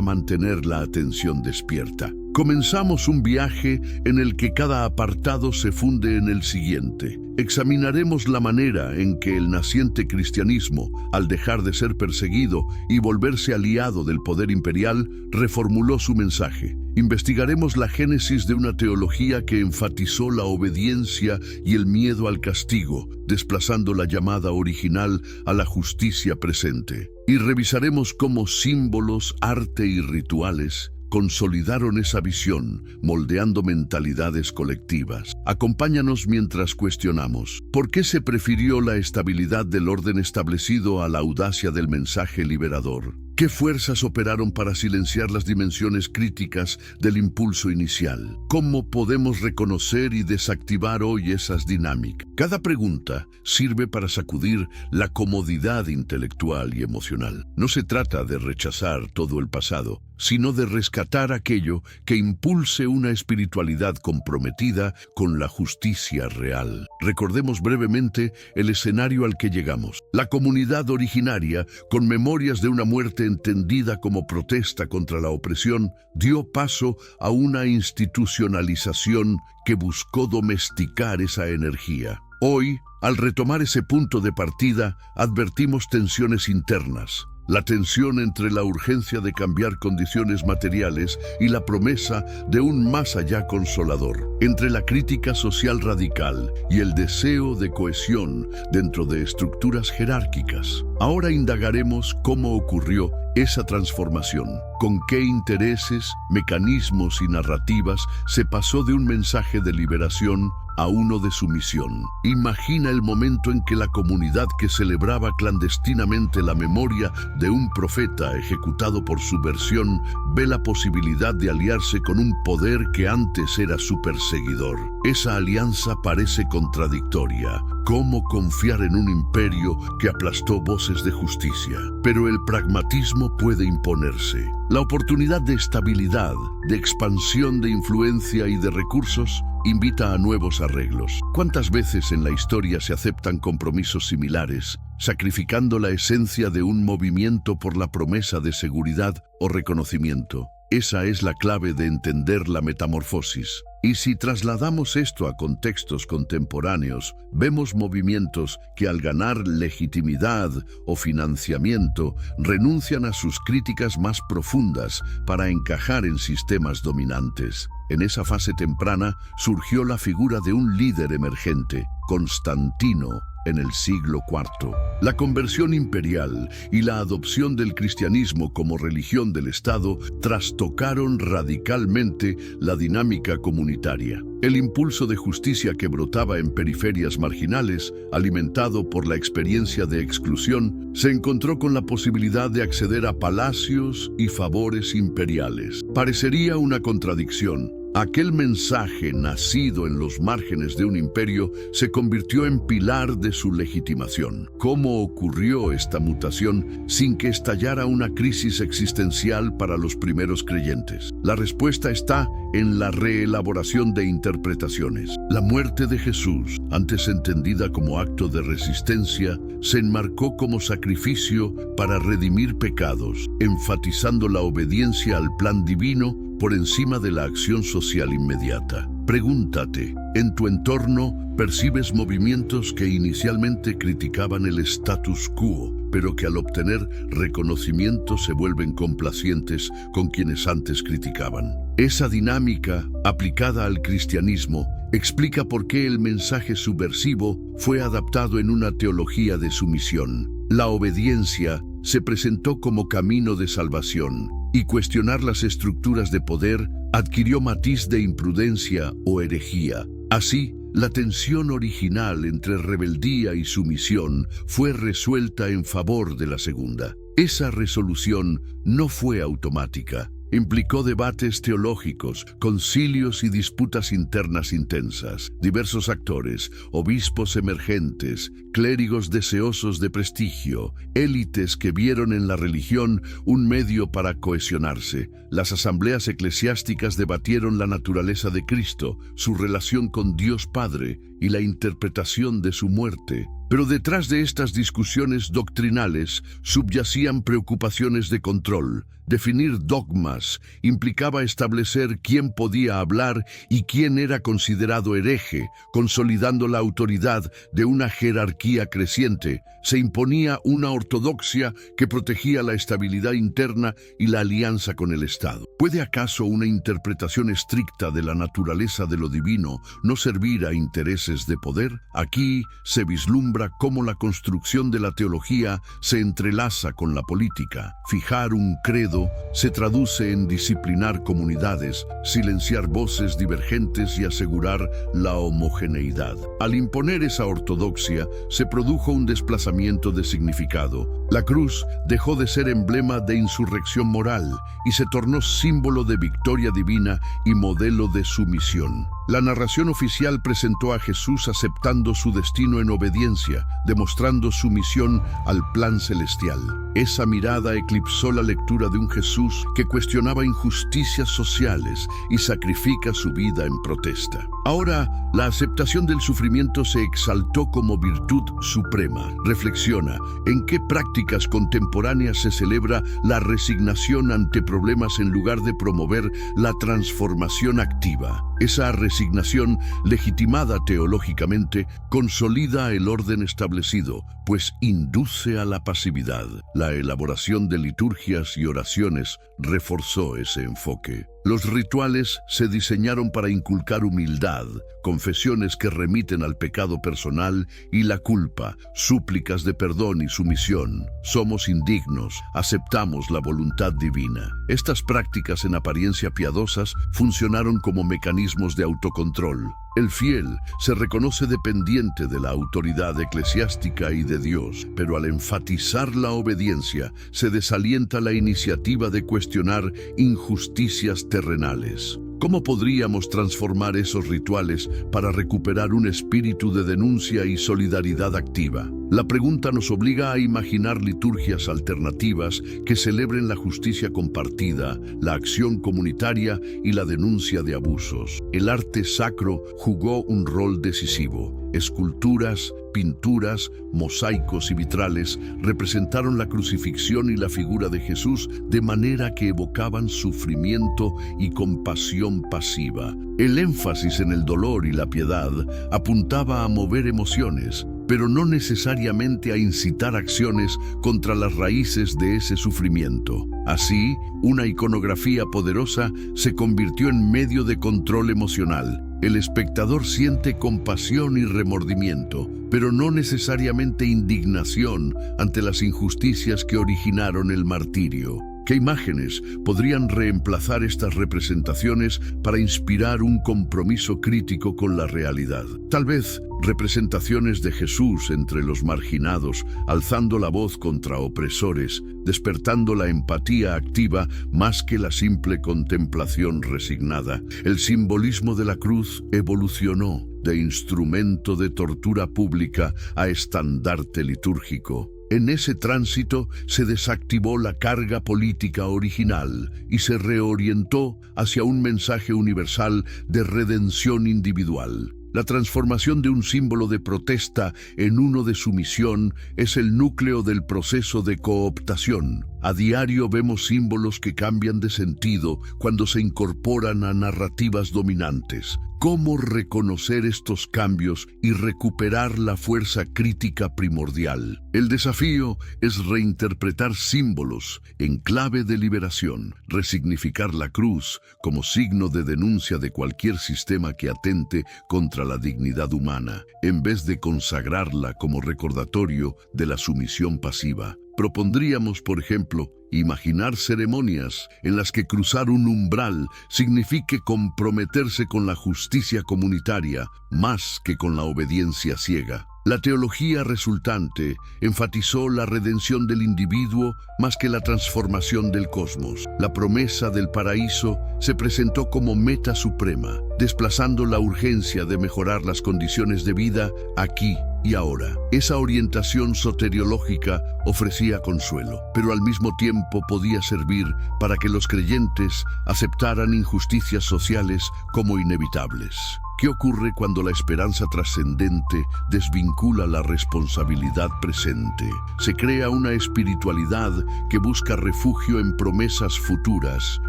A: mantener la atención despierta. Comenzamos un viaje en el que cada apartado se funde en el siguiente. Examinaremos la manera en que el naciente cristianismo, al dejar de ser perseguido y volverse aliado del poder imperial, reformuló su mensaje. Investigaremos la génesis de una teología que enfatizó la obediencia y el miedo al castigo, desplazando la llamada original a la justicia presente. Y revisaremos cómo símbolos, arte y rituales consolidaron esa visión, moldeando mentalidades colectivas. Acompáñanos mientras cuestionamos. ¿Por qué se prefirió la estabilidad del orden establecido a la audacia del mensaje liberador? ¿Qué fuerzas operaron para silenciar las dimensiones críticas del impulso inicial? ¿Cómo podemos reconocer y desactivar hoy esas dinámicas? Cada pregunta sirve para sacudir la comodidad intelectual y emocional. No se trata de rechazar todo el pasado, sino de rescatar aquello que impulse una espiritualidad comprometida con la justicia real. Recordemos brevemente el escenario al que llegamos. La comunidad originaria, con memorias de una muerte entendida como protesta contra la opresión, dio paso a una institucionalización que buscó domesticar esa energía. Hoy, al retomar ese punto de partida, advertimos tensiones internas. La tensión entre la urgencia de cambiar condiciones materiales y la promesa de un más allá consolador, entre la crítica social radical y el deseo de cohesión dentro de estructuras jerárquicas. Ahora indagaremos cómo ocurrió esa transformación, con qué intereses, mecanismos y narrativas se pasó de un mensaje de liberación a uno de sumisión. Imagina el momento en que la comunidad que celebraba clandestinamente la memoria de un profeta ejecutado por subversión ve la posibilidad de aliarse con un poder que antes era su perseguidor. Esa alianza parece contradictoria. ¿Cómo confiar en un imperio que aplastó voces de justicia? Pero el pragmatismo puede imponerse. La oportunidad de estabilidad, de expansión de influencia y de recursos invita a nuevos arreglos. ¿Cuántas veces en la historia se aceptan compromisos similares, sacrificando la esencia de un movimiento por la promesa de seguridad o reconocimiento? Esa es la clave de entender la metamorfosis. Y si trasladamos esto a contextos contemporáneos, vemos movimientos que al ganar legitimidad o financiamiento renuncian a sus críticas más profundas para encajar en sistemas dominantes. En esa fase temprana surgió la figura de un líder emergente, Constantino, en el siglo IV. La conversión imperial y la adopción del cristianismo como religión del Estado trastocaron radicalmente la dinámica comunitaria. El impulso de justicia que brotaba en periferias marginales, alimentado por la experiencia de exclusión, se encontró con la posibilidad de acceder a palacios y favores imperiales. Parecería una contradicción. Aquel mensaje nacido en los márgenes de un imperio se convirtió en pilar de su legitimación. ¿Cómo ocurrió esta mutación sin que estallara una crisis existencial para los primeros creyentes? La respuesta está en la reelaboración de interpretaciones. La muerte de Jesús, antes entendida como acto de resistencia, se enmarcó como sacrificio para redimir pecados, enfatizando la obediencia al plan divino por encima de la acción social inmediata. Pregúntate, ¿en tu entorno percibes movimientos que inicialmente criticaban el status quo, pero que al obtener reconocimiento se vuelven complacientes con quienes antes criticaban? Esa dinámica, aplicada al cristianismo, explica por qué el mensaje subversivo fue adaptado en una teología de sumisión. La obediencia se presentó como camino de salvación, y cuestionar las estructuras de poder adquirió matiz de imprudencia o herejía. Así, la tensión original entre rebeldía y sumisión fue resuelta en favor de la segunda. Esa resolución no fue automática. Implicó debates teológicos, concilios y disputas internas intensas. Diversos actores, obispos emergentes, clérigos deseosos de prestigio, élites que vieron en la religión un medio para cohesionarse. Las asambleas eclesiásticas debatieron la naturaleza de Cristo, su relación con Dios Padre y la interpretación de su muerte. Pero detrás de estas discusiones doctrinales subyacían preocupaciones de control. Definir dogmas implicaba establecer quién podía hablar y quién era considerado hereje, consolidando la autoridad de una jerarquía creciente. Se imponía una ortodoxia que protegía la estabilidad interna y la alianza con el Estado. ¿Puede acaso una interpretación estricta de la naturaleza de lo divino no servir a intereses de poder? Aquí se vislumbra cómo la construcción de la teología se entrelaza con la política. Fijar un credo se traduce en disciplinar comunidades, silenciar voces divergentes y asegurar la homogeneidad. Al imponer esa ortodoxia, se produjo un desplazamiento de significado. La cruz dejó de ser emblema de insurrección moral y se tornó símbolo de victoria divina y modelo de sumisión. La narración oficial presentó a Jesús aceptando su destino en obediencia, demostrando su misión al plan celestial. Esa mirada eclipsó la lectura de un Jesús que cuestionaba injusticias sociales y sacrifica su vida en protesta. Ahora, la aceptación del sufrimiento se exaltó como virtud suprema. Reflexiona, ¿en qué prácticas contemporáneas se celebra la resignación ante problemas en lugar de promover la transformación activa? Esa resignación, legitimada teológicamente, consolida el orden establecido, pues induce a la pasividad. La elaboración de liturgias y oraciones reforzó ese enfoque. Los rituales se diseñaron para inculcar humildad, confesiones que remiten al pecado personal y la culpa, súplicas de perdón y sumisión. Somos indignos, aceptamos la voluntad divina. Estas prácticas en apariencia piadosas funcionaron como mecanismos de autocontrol. El fiel se reconoce dependiente de la autoridad eclesiástica y de Dios, pero al enfatizar la obediencia, se desalienta la iniciativa de cuestionar injusticias terrenales. ¿Cómo podríamos transformar esos rituales para recuperar un espíritu de denuncia y solidaridad activa? La pregunta nos obliga a imaginar liturgias alternativas que celebren la justicia compartida, la acción comunitaria y la denuncia de abusos. El arte sacro jugó un rol decisivo. Esculturas, pinturas, mosaicos y vitrales representaron la crucifixión y la figura de Jesús de manera que evocaban sufrimiento y compasión pasiva. El énfasis en el dolor y la piedad apuntaba a mover emociones, pero no necesariamente a incitar acciones contra las raíces de ese sufrimiento. Así, una iconografía poderosa se convirtió en medio de control emocional. El espectador siente compasión y remordimiento, pero no necesariamente indignación ante las injusticias que originaron el martirio. ¿Qué imágenes podrían reemplazar estas representaciones para inspirar un compromiso crítico con la realidad? Tal vez representaciones de Jesús entre los marginados, alzando la voz contra opresores, despertando la empatía activa más que la simple contemplación resignada. El simbolismo de la cruz evolucionó de instrumento de tortura pública a estandarte litúrgico. En ese tránsito se desactivó la carga política original y se reorientó hacia un mensaje universal de redención individual. La transformación de un símbolo de protesta en uno de sumisión es el núcleo del proceso de cooptación. A diario vemos símbolos que cambian de sentido cuando se incorporan a narrativas dominantes. ¿Cómo reconocer estos cambios y recuperar la fuerza crítica primordial? El desafío es reinterpretar símbolos en clave de liberación, resignificar la cruz como signo de denuncia de cualquier sistema que atente contra la dignidad humana, en vez de consagrarla como recordatorio de la sumisión pasiva. Propondríamos, por ejemplo, imaginar ceremonias en las que cruzar un umbral signifique comprometerse con la justicia comunitaria más que con la obediencia ciega. La teología resultante enfatizó la redención del individuo más que la transformación del cosmos. La promesa del paraíso se presentó como meta suprema, desplazando la urgencia de mejorar las condiciones de vida aquí y ahora. Esa orientación soteriológica ofrecía consuelo, pero al mismo tiempo podía servir para que los creyentes aceptaran injusticias sociales como inevitables. ¿Qué ocurre cuando la esperanza trascendente desvincula la responsabilidad presente? Se crea una espiritualidad que busca refugio en promesas futuras,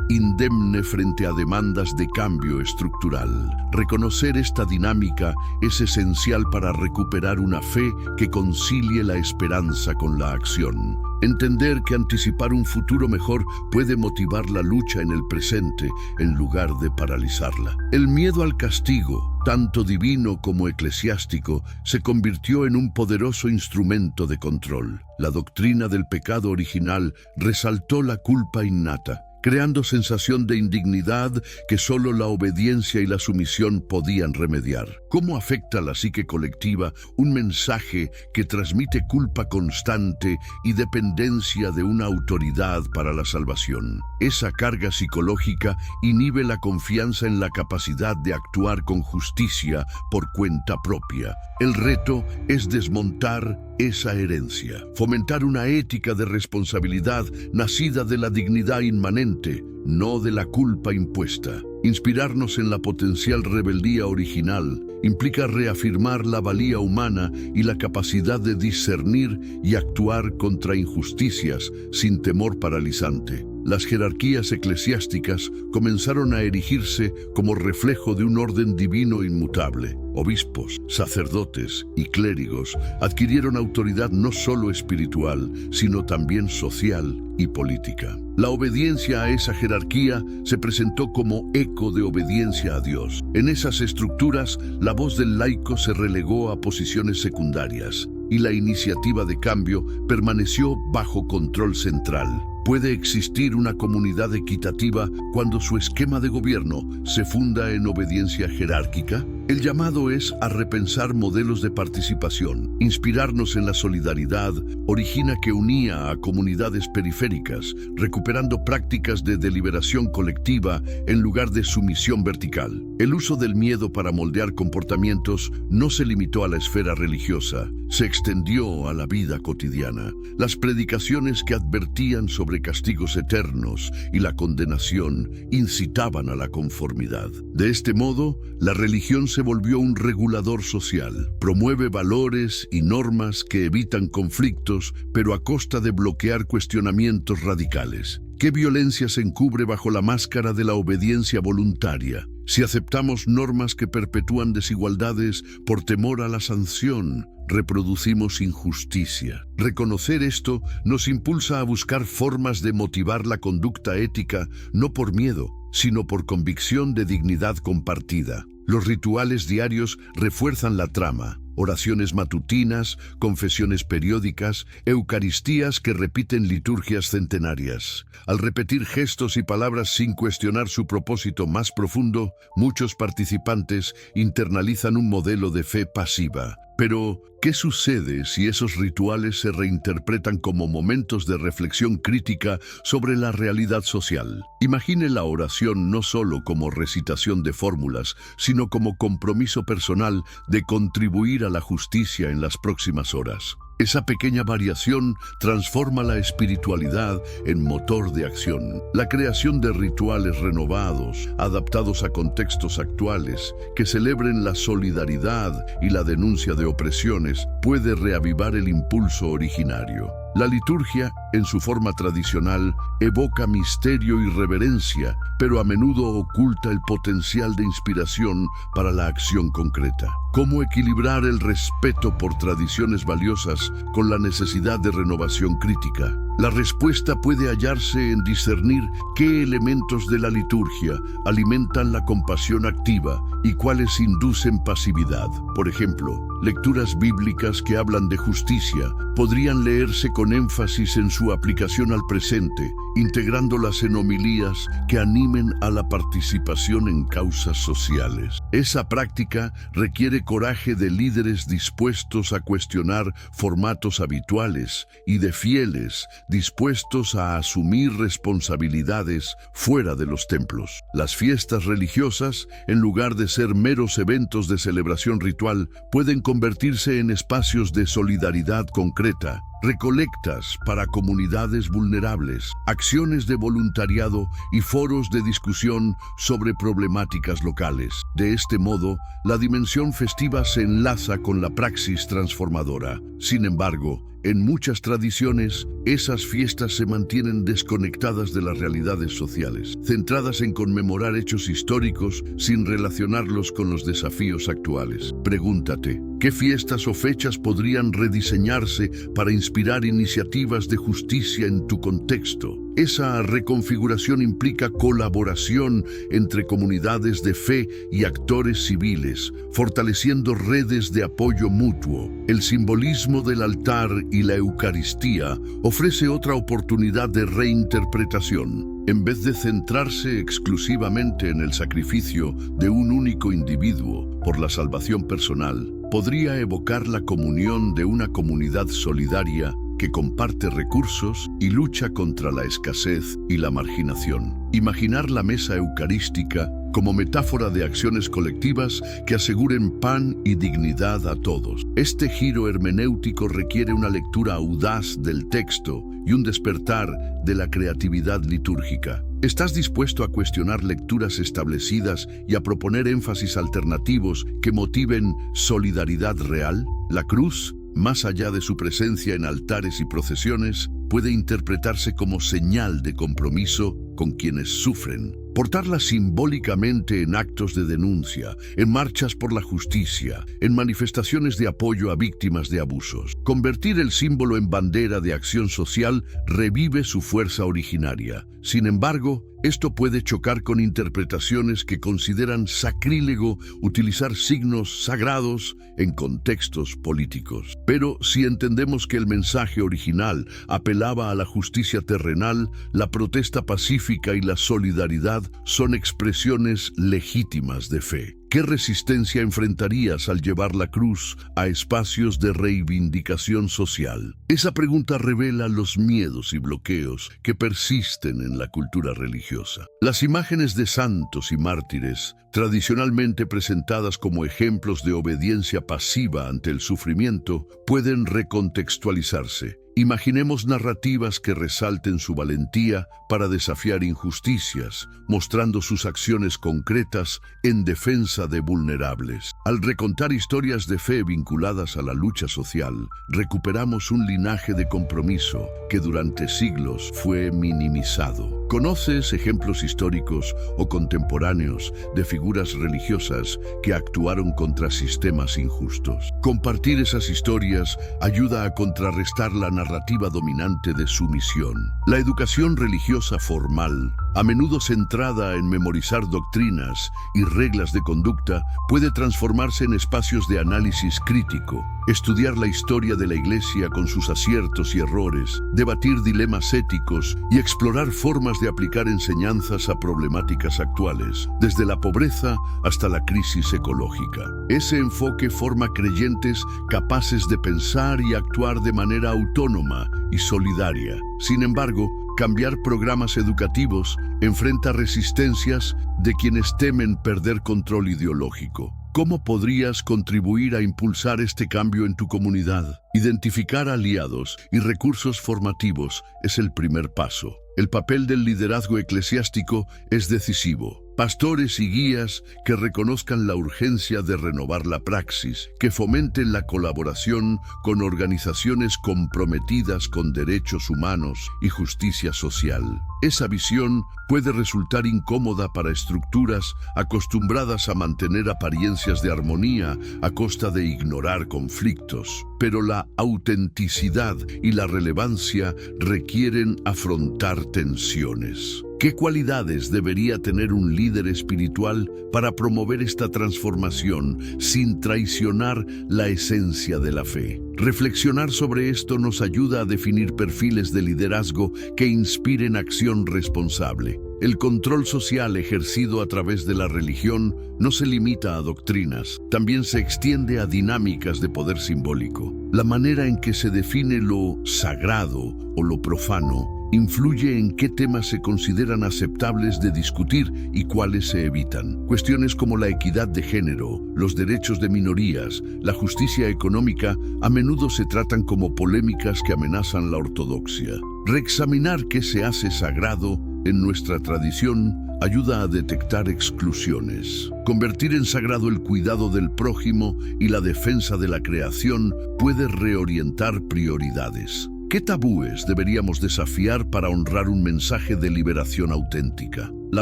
A: indemne frente a demandas de cambio estructural. Reconocer esta dinámica es esencial para recuperar una fe que concilie la esperanza con la acción. Entender que anticipar un futuro mejor puede motivar la lucha en el presente en lugar de paralizarla. El miedo al castigo, tanto divino como eclesiástico, se convirtió en un poderoso instrumento de control. La doctrina del pecado original resaltó la culpa innata, creando sensación de indignidad que solo la obediencia y la sumisión podían remediar. ¿Cómo afecta a la psique colectiva un mensaje que transmite culpa constante y dependencia de una autoridad para la salvación? Esa carga psicológica inhibe la confianza en la capacidad de actuar con justicia por cuenta propia. El reto es desmontar esa herencia, fomentar una ética de responsabilidad nacida de la dignidad inmanente, no de la culpa impuesta. Inspirarnos en la potencial rebeldía original implica reafirmar la valía humana y la capacidad de discernir y actuar contra injusticias sin temor paralizante. Las jerarquías eclesiásticas comenzaron a erigirse como reflejo de un orden divino inmutable. Obispos, sacerdotes y clérigos adquirieron autoridad no solo espiritual, sino también social y política. La obediencia a esa jerarquía se presentó como eco de obediencia a Dios. En esas estructuras, la voz del laico se relegó a posiciones secundarias y la iniciativa de cambio permaneció bajo control central. ¿Puede existir una comunidad equitativa cuando su esquema de gobierno se funda en obediencia jerárquica? El llamado es a repensar modelos de participación. Inspirarnos en la solidaridad origina que unía a comunidades periféricas, recuperando prácticas de deliberación colectiva en lugar de sumisión vertical. El uso del miedo para moldear comportamientos no se limitó a la esfera religiosa, se extendió a la vida cotidiana. Las predicaciones que advertían sobre castigos eternos y la condenación incitaban a la conformidad. De este modo, la religión se volvió un regulador social. Promueve valores y normas que evitan conflictos, pero a costa de bloquear cuestionamientos radicales. ¿Qué violencia se encubre bajo la máscara de la obediencia voluntaria? Si aceptamos normas que perpetúan desigualdades por temor a la sanción, reproducimos injusticia. Reconocer esto nos impulsa a buscar formas de motivar la conducta ética, no por miedo, sino por convicción de dignidad compartida. Los rituales diarios refuerzan la trama. Oraciones matutinas, confesiones periódicas, eucaristías que repiten liturgias centenarias. Al repetir gestos y palabras sin cuestionar su propósito más profundo, muchos participantes internalizan un modelo de fe pasiva. Pero, ¿qué sucede si esos rituales se reinterpretan como momentos de reflexión crítica sobre la realidad social? Imagine la oración no solo como recitación de fórmulas, sino como compromiso personal de contribuir a la justicia en las próximas horas. Esa pequeña variación transforma la espiritualidad en motor de acción. La creación de rituales renovados, adaptados a contextos actuales, que celebren la solidaridad y la denuncia de opresiones, puede reavivar el impulso originario. La liturgia, en su forma tradicional, evoca misterio y reverencia, pero a menudo oculta el potencial de inspiración para la acción concreta. ¿Cómo equilibrar el respeto por tradiciones valiosas con la necesidad de renovación crítica? La respuesta puede hallarse en discernir qué elementos de la liturgia alimentan la compasión activa y cuáles inducen pasividad. Por ejemplo, lecturas bíblicas que hablan de justicia podrían leerse con énfasis en su aplicación al presente, integrándolas en homilías que animen a la participación en causas sociales. Esa práctica requiere coraje de líderes dispuestos a cuestionar formatos habituales y de fieles dispuestos a asumir responsabilidades fuera de los templos. Las fiestas religiosas, en lugar de ser meros eventos de celebración ritual, pueden convertirse en espacios de solidaridad concreta, recolectas para comunidades vulnerables, acciones de voluntariado y foros de discusión sobre problemáticas locales. De este modo, la dimensión festiva se enlaza con la praxis transformadora. Sin embargo, en muchas tradiciones, esas fiestas se mantienen desconectadas de las realidades sociales, centradas en conmemorar hechos históricos sin relacionarlos con los desafíos actuales. Pregúntate, ¿qué fiestas o fechas podrían rediseñarse para inspirar iniciativas de justicia en tu contexto? Esa reconfiguración implica colaboración entre comunidades de fe y actores civiles, fortaleciendo redes de apoyo mutuo. El simbolismo del altar y la Eucaristía ofrece otra oportunidad de reinterpretación. En vez de centrarse exclusivamente en el sacrificio de un único individuo por la salvación personal, podría evocar la comunión de una comunidad solidaria que comparte recursos y lucha contra la escasez y la marginación. Imaginar la mesa eucarística como metáfora de acciones colectivas que aseguren pan y dignidad a todos. Este giro hermenéutico requiere una lectura audaz del texto y un despertar de la creatividad litúrgica. ¿Estás dispuesto a cuestionar lecturas establecidas y a proponer énfasis alternativos que motiven solidaridad real? La cruz, más allá de su presencia en altares y procesiones, puede interpretarse como señal de compromiso con quienes sufren. Portarla simbólicamente en actos de denuncia, en marchas por la justicia, en manifestaciones de apoyo a víctimas de abusos. Convertir el símbolo en bandera de acción social revive su fuerza originaria. Sin embargo, esto puede chocar con interpretaciones que consideran sacrílego utilizar signos sagrados en contextos políticos. Pero si entendemos que el mensaje original apelaba a la justicia terrenal, la protesta pacífica y la solidaridad son expresiones legítimas de fe. ¿Qué resistencia enfrentarías al llevar la cruz a espacios de reivindicación social? Esa pregunta revela los miedos y bloqueos que persisten en la cultura religiosa. Las imágenes de santos y mártires, tradicionalmente presentadas como ejemplos de obediencia pasiva ante el sufrimiento, pueden recontextualizarse. Imaginemos narrativas que resalten su valentía para desafiar injusticias, mostrando sus acciones concretas en defensa de vulnerables. Al recontar historias de fe vinculadas a la lucha social, recuperamos un linaje de compromiso que durante siglos fue minimizado. ¿Conoces ejemplos históricos o contemporáneos de figuras religiosas que actuaron contra sistemas injustos? Compartir esas historias ayuda a contrarrestar la narrativa dominante de sumisión. La educación religiosa formal, a menudo centrada en memorizar doctrinas y reglas de conducta, puede transformarse en espacios de análisis crítico. Estudiar la historia de la Iglesia con sus aciertos y errores, debatir dilemas éticos y explorar formas de aplicar enseñanzas a problemáticas actuales, desde la pobreza hasta la crisis ecológica. Ese enfoque forma creyentes capaces de pensar y actuar de manera autónoma y solidaria. Sin embargo, cambiar programas educativos enfrenta resistencias de quienes temen perder control ideológico. ¿Cómo podrías contribuir a impulsar este cambio en tu comunidad? Identificar aliados y recursos formativos es el primer paso. El papel del liderazgo eclesiástico es decisivo. Pastores y guías que reconozcan la urgencia de renovar la praxis, que fomenten la colaboración con organizaciones comprometidas con derechos humanos y justicia social. Esa visión puede resultar incómoda para estructuras acostumbradas a mantener apariencias de armonía a costa de ignorar conflictos. Pero la autenticidad y la relevancia requieren afrontar tensiones. ¿Qué cualidades debería tener un líder espiritual para promover esta transformación sin traicionar la esencia de la fe? Reflexionar sobre esto nos ayuda a definir perfiles de liderazgo que inspiren acción responsable. El control social ejercido a través de la religión no se limita a doctrinas, también se extiende a dinámicas de poder simbólico. La manera en que se define lo sagrado o lo profano influye en qué temas se consideran aceptables de discutir y cuáles se evitan. Cuestiones como la equidad de género, los derechos de minorías, la justicia económica, a menudo se tratan como polémicas que amenazan la ortodoxia. Reexaminar qué se hace sagrado en nuestra tradición ayuda a detectar exclusiones. Convertir en sagrado el cuidado del prójimo y la defensa de la creación puede reorientar prioridades. ¿Qué tabúes deberíamos desafiar para honrar un mensaje de liberación auténtica? La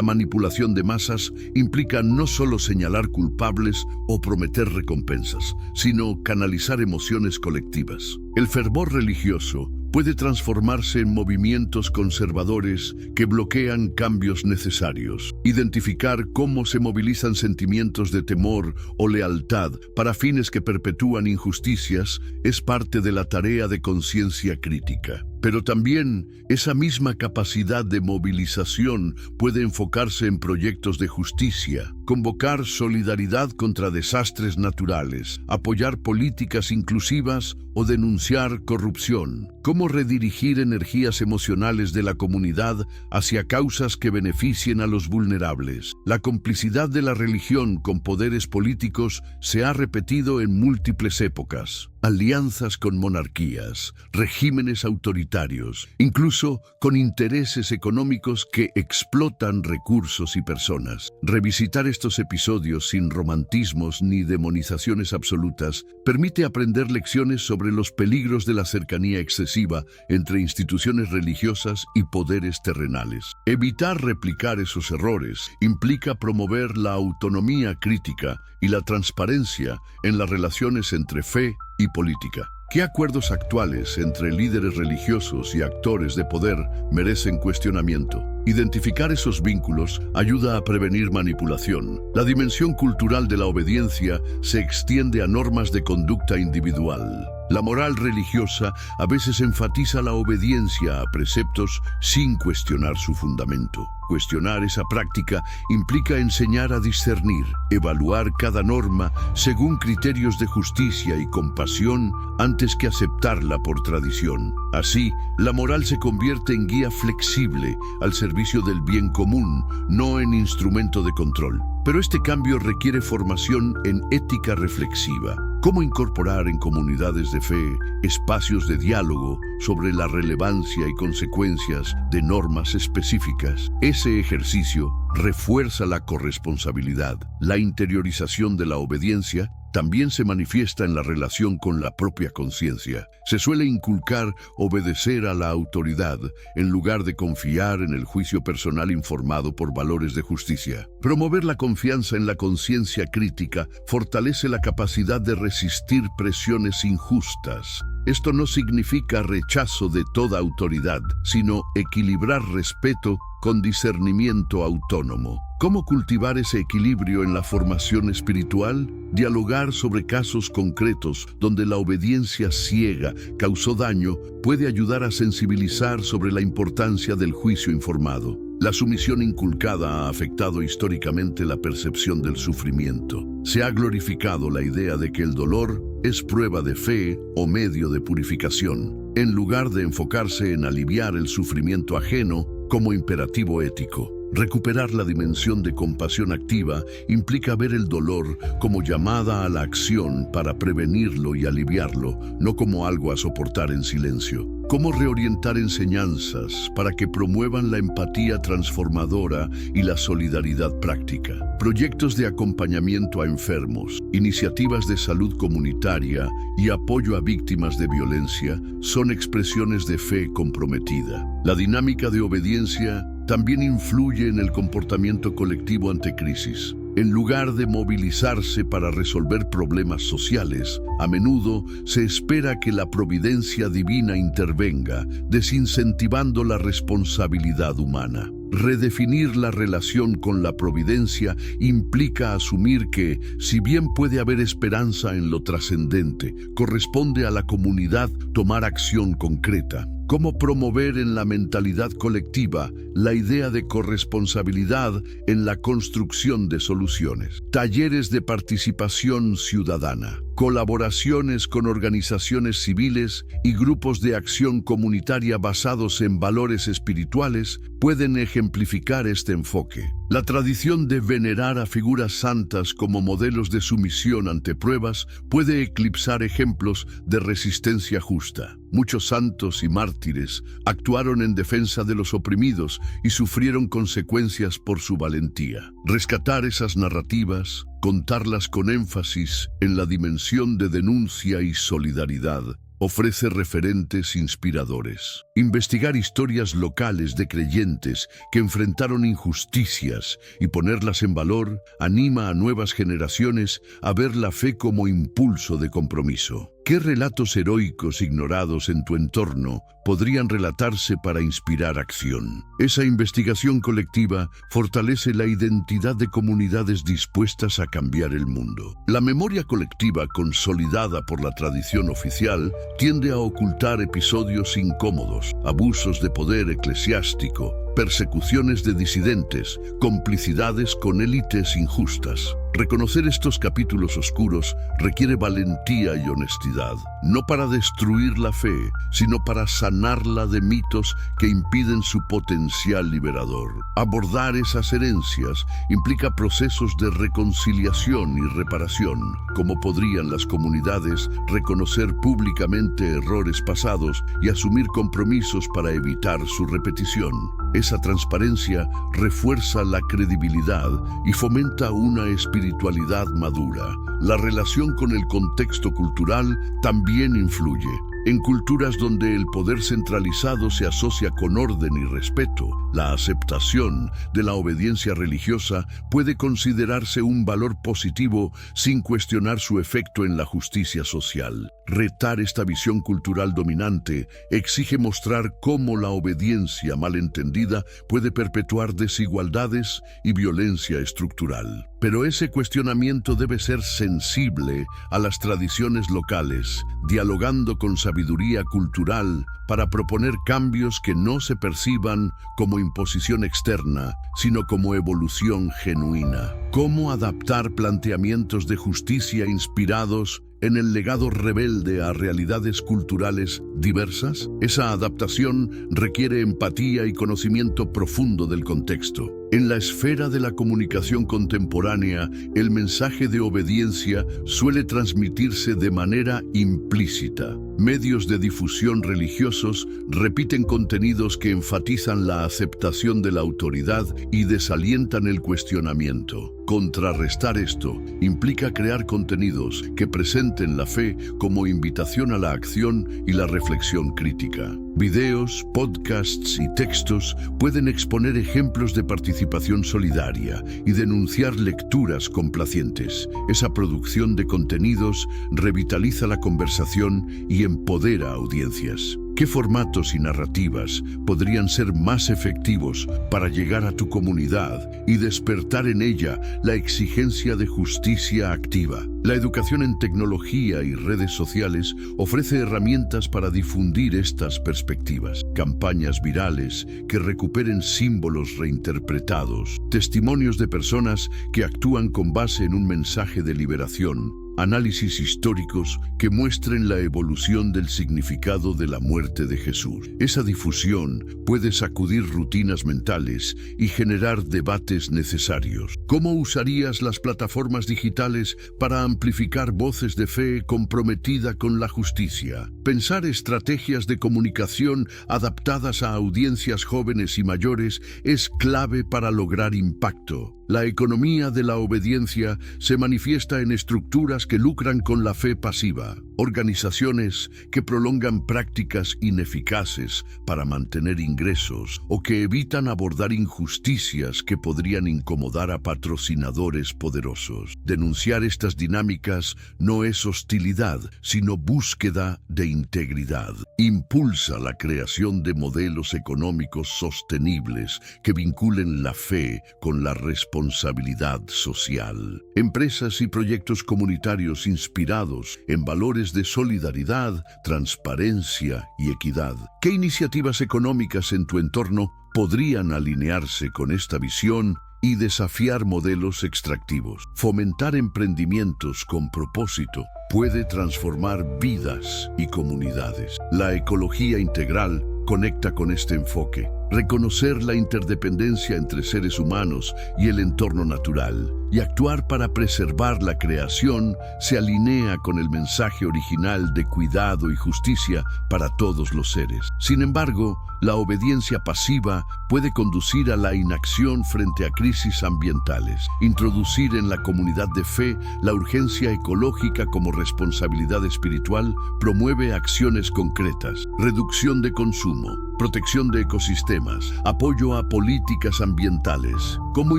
A: manipulación de masas implica no solo señalar culpables o prometer recompensas, sino canalizar emociones colectivas. El fervor religioso puede transformarse en movimientos conservadores que bloquean cambios necesarios. Identificar cómo se movilizan sentimientos de temor o lealtad para fines que perpetúan injusticias es parte de la tarea de conciencia crítica. Pero también esa misma capacidad de movilización puede enfocarse en proyectos de justicia, convocar solidaridad contra desastres naturales, apoyar políticas inclusivas o denunciar corrupción. Cómo redirigir energías emocionales de la comunidad hacia causas que beneficien a los vulnerables. La complicidad de la religión con poderes políticos se ha repetido en múltiples épocas. Alianzas con monarquías, regímenes autoritarios, incluso con intereses económicos que explotan recursos y personas. Revisitar estos episodios sin romantismos ni demonizaciones absolutas permite aprender lecciones sobre los peligros de la cercanía excesiva entre instituciones religiosas y poderes terrenales. Evitar replicar esos errores implica promover la autonomía crítica y la transparencia en las relaciones entre fe y política. ¿Qué acuerdos actuales entre líderes religiosos y actores de poder merecen cuestionamiento? Identificar esos vínculos ayuda a prevenir manipulación. La dimensión cultural de la obediencia se extiende a normas de conducta individual. La moral religiosa a veces enfatiza la obediencia a preceptos sin cuestionar su fundamento. Cuestionar esa práctica implica enseñar a discernir, evaluar cada norma según criterios de justicia y compasión antes que aceptarla por tradición. Así, la moral se convierte en guía flexible al servicio del bien común, no en instrumento de control. Pero este cambio requiere formación en ética reflexiva. ¿Cómo incorporar en comunidades de fe espacios de diálogo sobre la relevancia y consecuencias de normas específicas? Ese ejercicio refuerza la corresponsabilidad. La interiorización de la obediencia también se manifiesta en la relación con la propia conciencia. Se suele inculcar obedecer a la autoridad en lugar de confiar en el juicio personal informado por valores de justicia. Promover la confianza en la conciencia crítica fortalece la capacidad de resistir presiones injustas. Esto no significa rechazo de toda autoridad, sino equilibrar respeto con discernimiento autónomo. ¿Cómo cultivar ese equilibrio en la formación espiritual? Dialogar sobre casos concretos donde la obediencia ciega causó daño puede ayudar a sensibilizar sobre la importancia del juicio informado. La sumisión inculcada ha afectado históricamente la percepción del sufrimiento. Se ha glorificado la idea de que el dolor es prueba de fe o medio de purificación, en lugar de enfocarse en aliviar el sufrimiento ajeno como imperativo ético. Recuperar la dimensión de compasión activa implica ver el dolor como llamada a la acción para prevenirlo y aliviarlo, no como algo a soportar en silencio. ¿Cómo reorientar enseñanzas para que promuevan la empatía transformadora y la solidaridad práctica? Proyectos de acompañamiento a enfermos, iniciativas de salud comunitaria y apoyo a víctimas de violencia son expresiones de fe comprometida. La dinámica de obediencia también influye en el comportamiento colectivo ante crisis. En lugar de movilizarse para resolver problemas sociales, a menudo se espera que la providencia divina intervenga, desincentivando la responsabilidad humana. Redefinir la relación con la providencia implica asumir que, si bien puede haber esperanza en lo trascendente, corresponde a la comunidad tomar acción concreta. ¿Cómo promover en la mentalidad colectiva la idea de corresponsabilidad en la construcción de soluciones? Talleres de participación ciudadana, colaboraciones con organizaciones civiles y grupos de acción comunitaria basados en valores espirituales pueden ejemplificar este enfoque. La tradición de venerar a figuras santas como modelos de sumisión ante pruebas puede eclipsar ejemplos de resistencia justa. Muchos santos y mártires actuaron en defensa de los oprimidos y sufrieron consecuencias por su valentía. Rescatar esas narrativas, contarlas con énfasis en la dimensión de denuncia y solidaridad, ofrece referentes inspiradores. Investigar historias locales de creyentes que enfrentaron injusticias y ponerlas en valor anima a nuevas generaciones a ver la fe como impulso de compromiso. ¿Qué relatos heroicos ignorados en tu entorno podrían relatarse para inspirar acción? Esa investigación colectiva fortalece la identidad de comunidades dispuestas a cambiar el mundo. La memoria colectiva, consolidada por la tradición oficial, tiende a ocultar episodios incómodos, abusos de poder eclesiástico, persecuciones de disidentes, complicidades con élites injustas. Reconocer estos capítulos oscuros requiere valentía y honestidad, no para destruir la fe, sino para sanarla de mitos que impiden su potencial liberador. Abordar esas herencias implica procesos de reconciliación y reparación. ¿Cómo podrían las comunidades reconocer públicamente errores pasados y asumir compromisos para evitar su repetición? Esa transparencia refuerza la credibilidad y fomenta una espiritualidad madura. La relación con el contexto cultural también influye. En culturas donde el poder centralizado se asocia con orden y respeto, la aceptación de la obediencia religiosa puede considerarse un valor positivo sin cuestionar su efecto en la justicia social. Retar esta visión cultural dominante exige mostrar cómo la obediencia malentendida puede perpetuar desigualdades y violencia estructural. Pero ese cuestionamiento debe ser sensible a las tradiciones locales, dialogando con sabiduría cultural para proponer cambios que no se perciban como imposición externa, sino como evolución genuina. ¿Cómo adaptar planteamientos de justicia inspirados en el legado rebelde a realidades culturales diversas? Esa adaptación requiere empatía y conocimiento profundo del contexto. En la esfera de la comunicación contemporánea, el mensaje de obediencia suele transmitirse de manera implícita. Medios de difusión religiosos repiten contenidos que enfatizan la aceptación de la autoridad y desalientan el cuestionamiento. Contrarrestar esto implica crear contenidos que presenten la fe como invitación a la acción y la reflexión crítica. Videos, podcasts y textos pueden exponer ejemplos de participación solidaria y denunciar lecturas complacientes. Esa producción de contenidos revitaliza la conversación y empodera a audiencias. ¿Qué formatos y narrativas podrían ser más efectivos para llegar a tu comunidad y despertar en ella la exigencia de justicia activa? La educación en tecnología y redes sociales ofrece herramientas para difundir estas perspectivas. Campañas virales que recuperen símbolos reinterpretados, testimonios de personas que actúan con base en un mensaje de liberación, análisis históricos que muestren la evolución del significado de la muerte de Jesús. Esa difusión puede sacudir rutinas mentales y generar debates necesarios. ¿Cómo usarías las plataformas digitales para amplificar voces de fe comprometida con la justicia? Pensar estrategias de comunicación adaptadas a audiencias jóvenes y mayores es clave para lograr impacto. La economía de la obediencia se manifiesta en estructuras que lucran con la fe pasiva, organizaciones que prolongan prácticas ineficaces para mantener ingresos o que evitan abordar injusticias que podrían incomodar a patrocinadores poderosos. Denunciar estas dinámicas no es hostilidad, sino búsqueda de integridad. Impulsa la creación de modelos económicos sostenibles que vinculen la fe con la responsabilidad social. Empresas y proyectos comunitarios inspirados en valores de solidaridad, transparencia y equidad. ¿Qué iniciativas económicas en tu entorno podrían alinearse con esta visión y desafiar modelos extractivos? Fomentar emprendimientos con propósito puede transformar vidas y comunidades. La ecología integral conecta con este enfoque. Reconocer la interdependencia entre seres humanos y el entorno natural y actuar para preservar la creación se alinea con el mensaje original de cuidado y justicia para todos los seres. Sin embargo, la obediencia pasiva puede conducir a la inacción frente a crisis ambientales. Introducir en la comunidad de fe la urgencia ecológica como responsabilidad espiritual promueve acciones concretas, reducción de consumo, protección de ecosistemas, apoyo a políticas ambientales, Cómo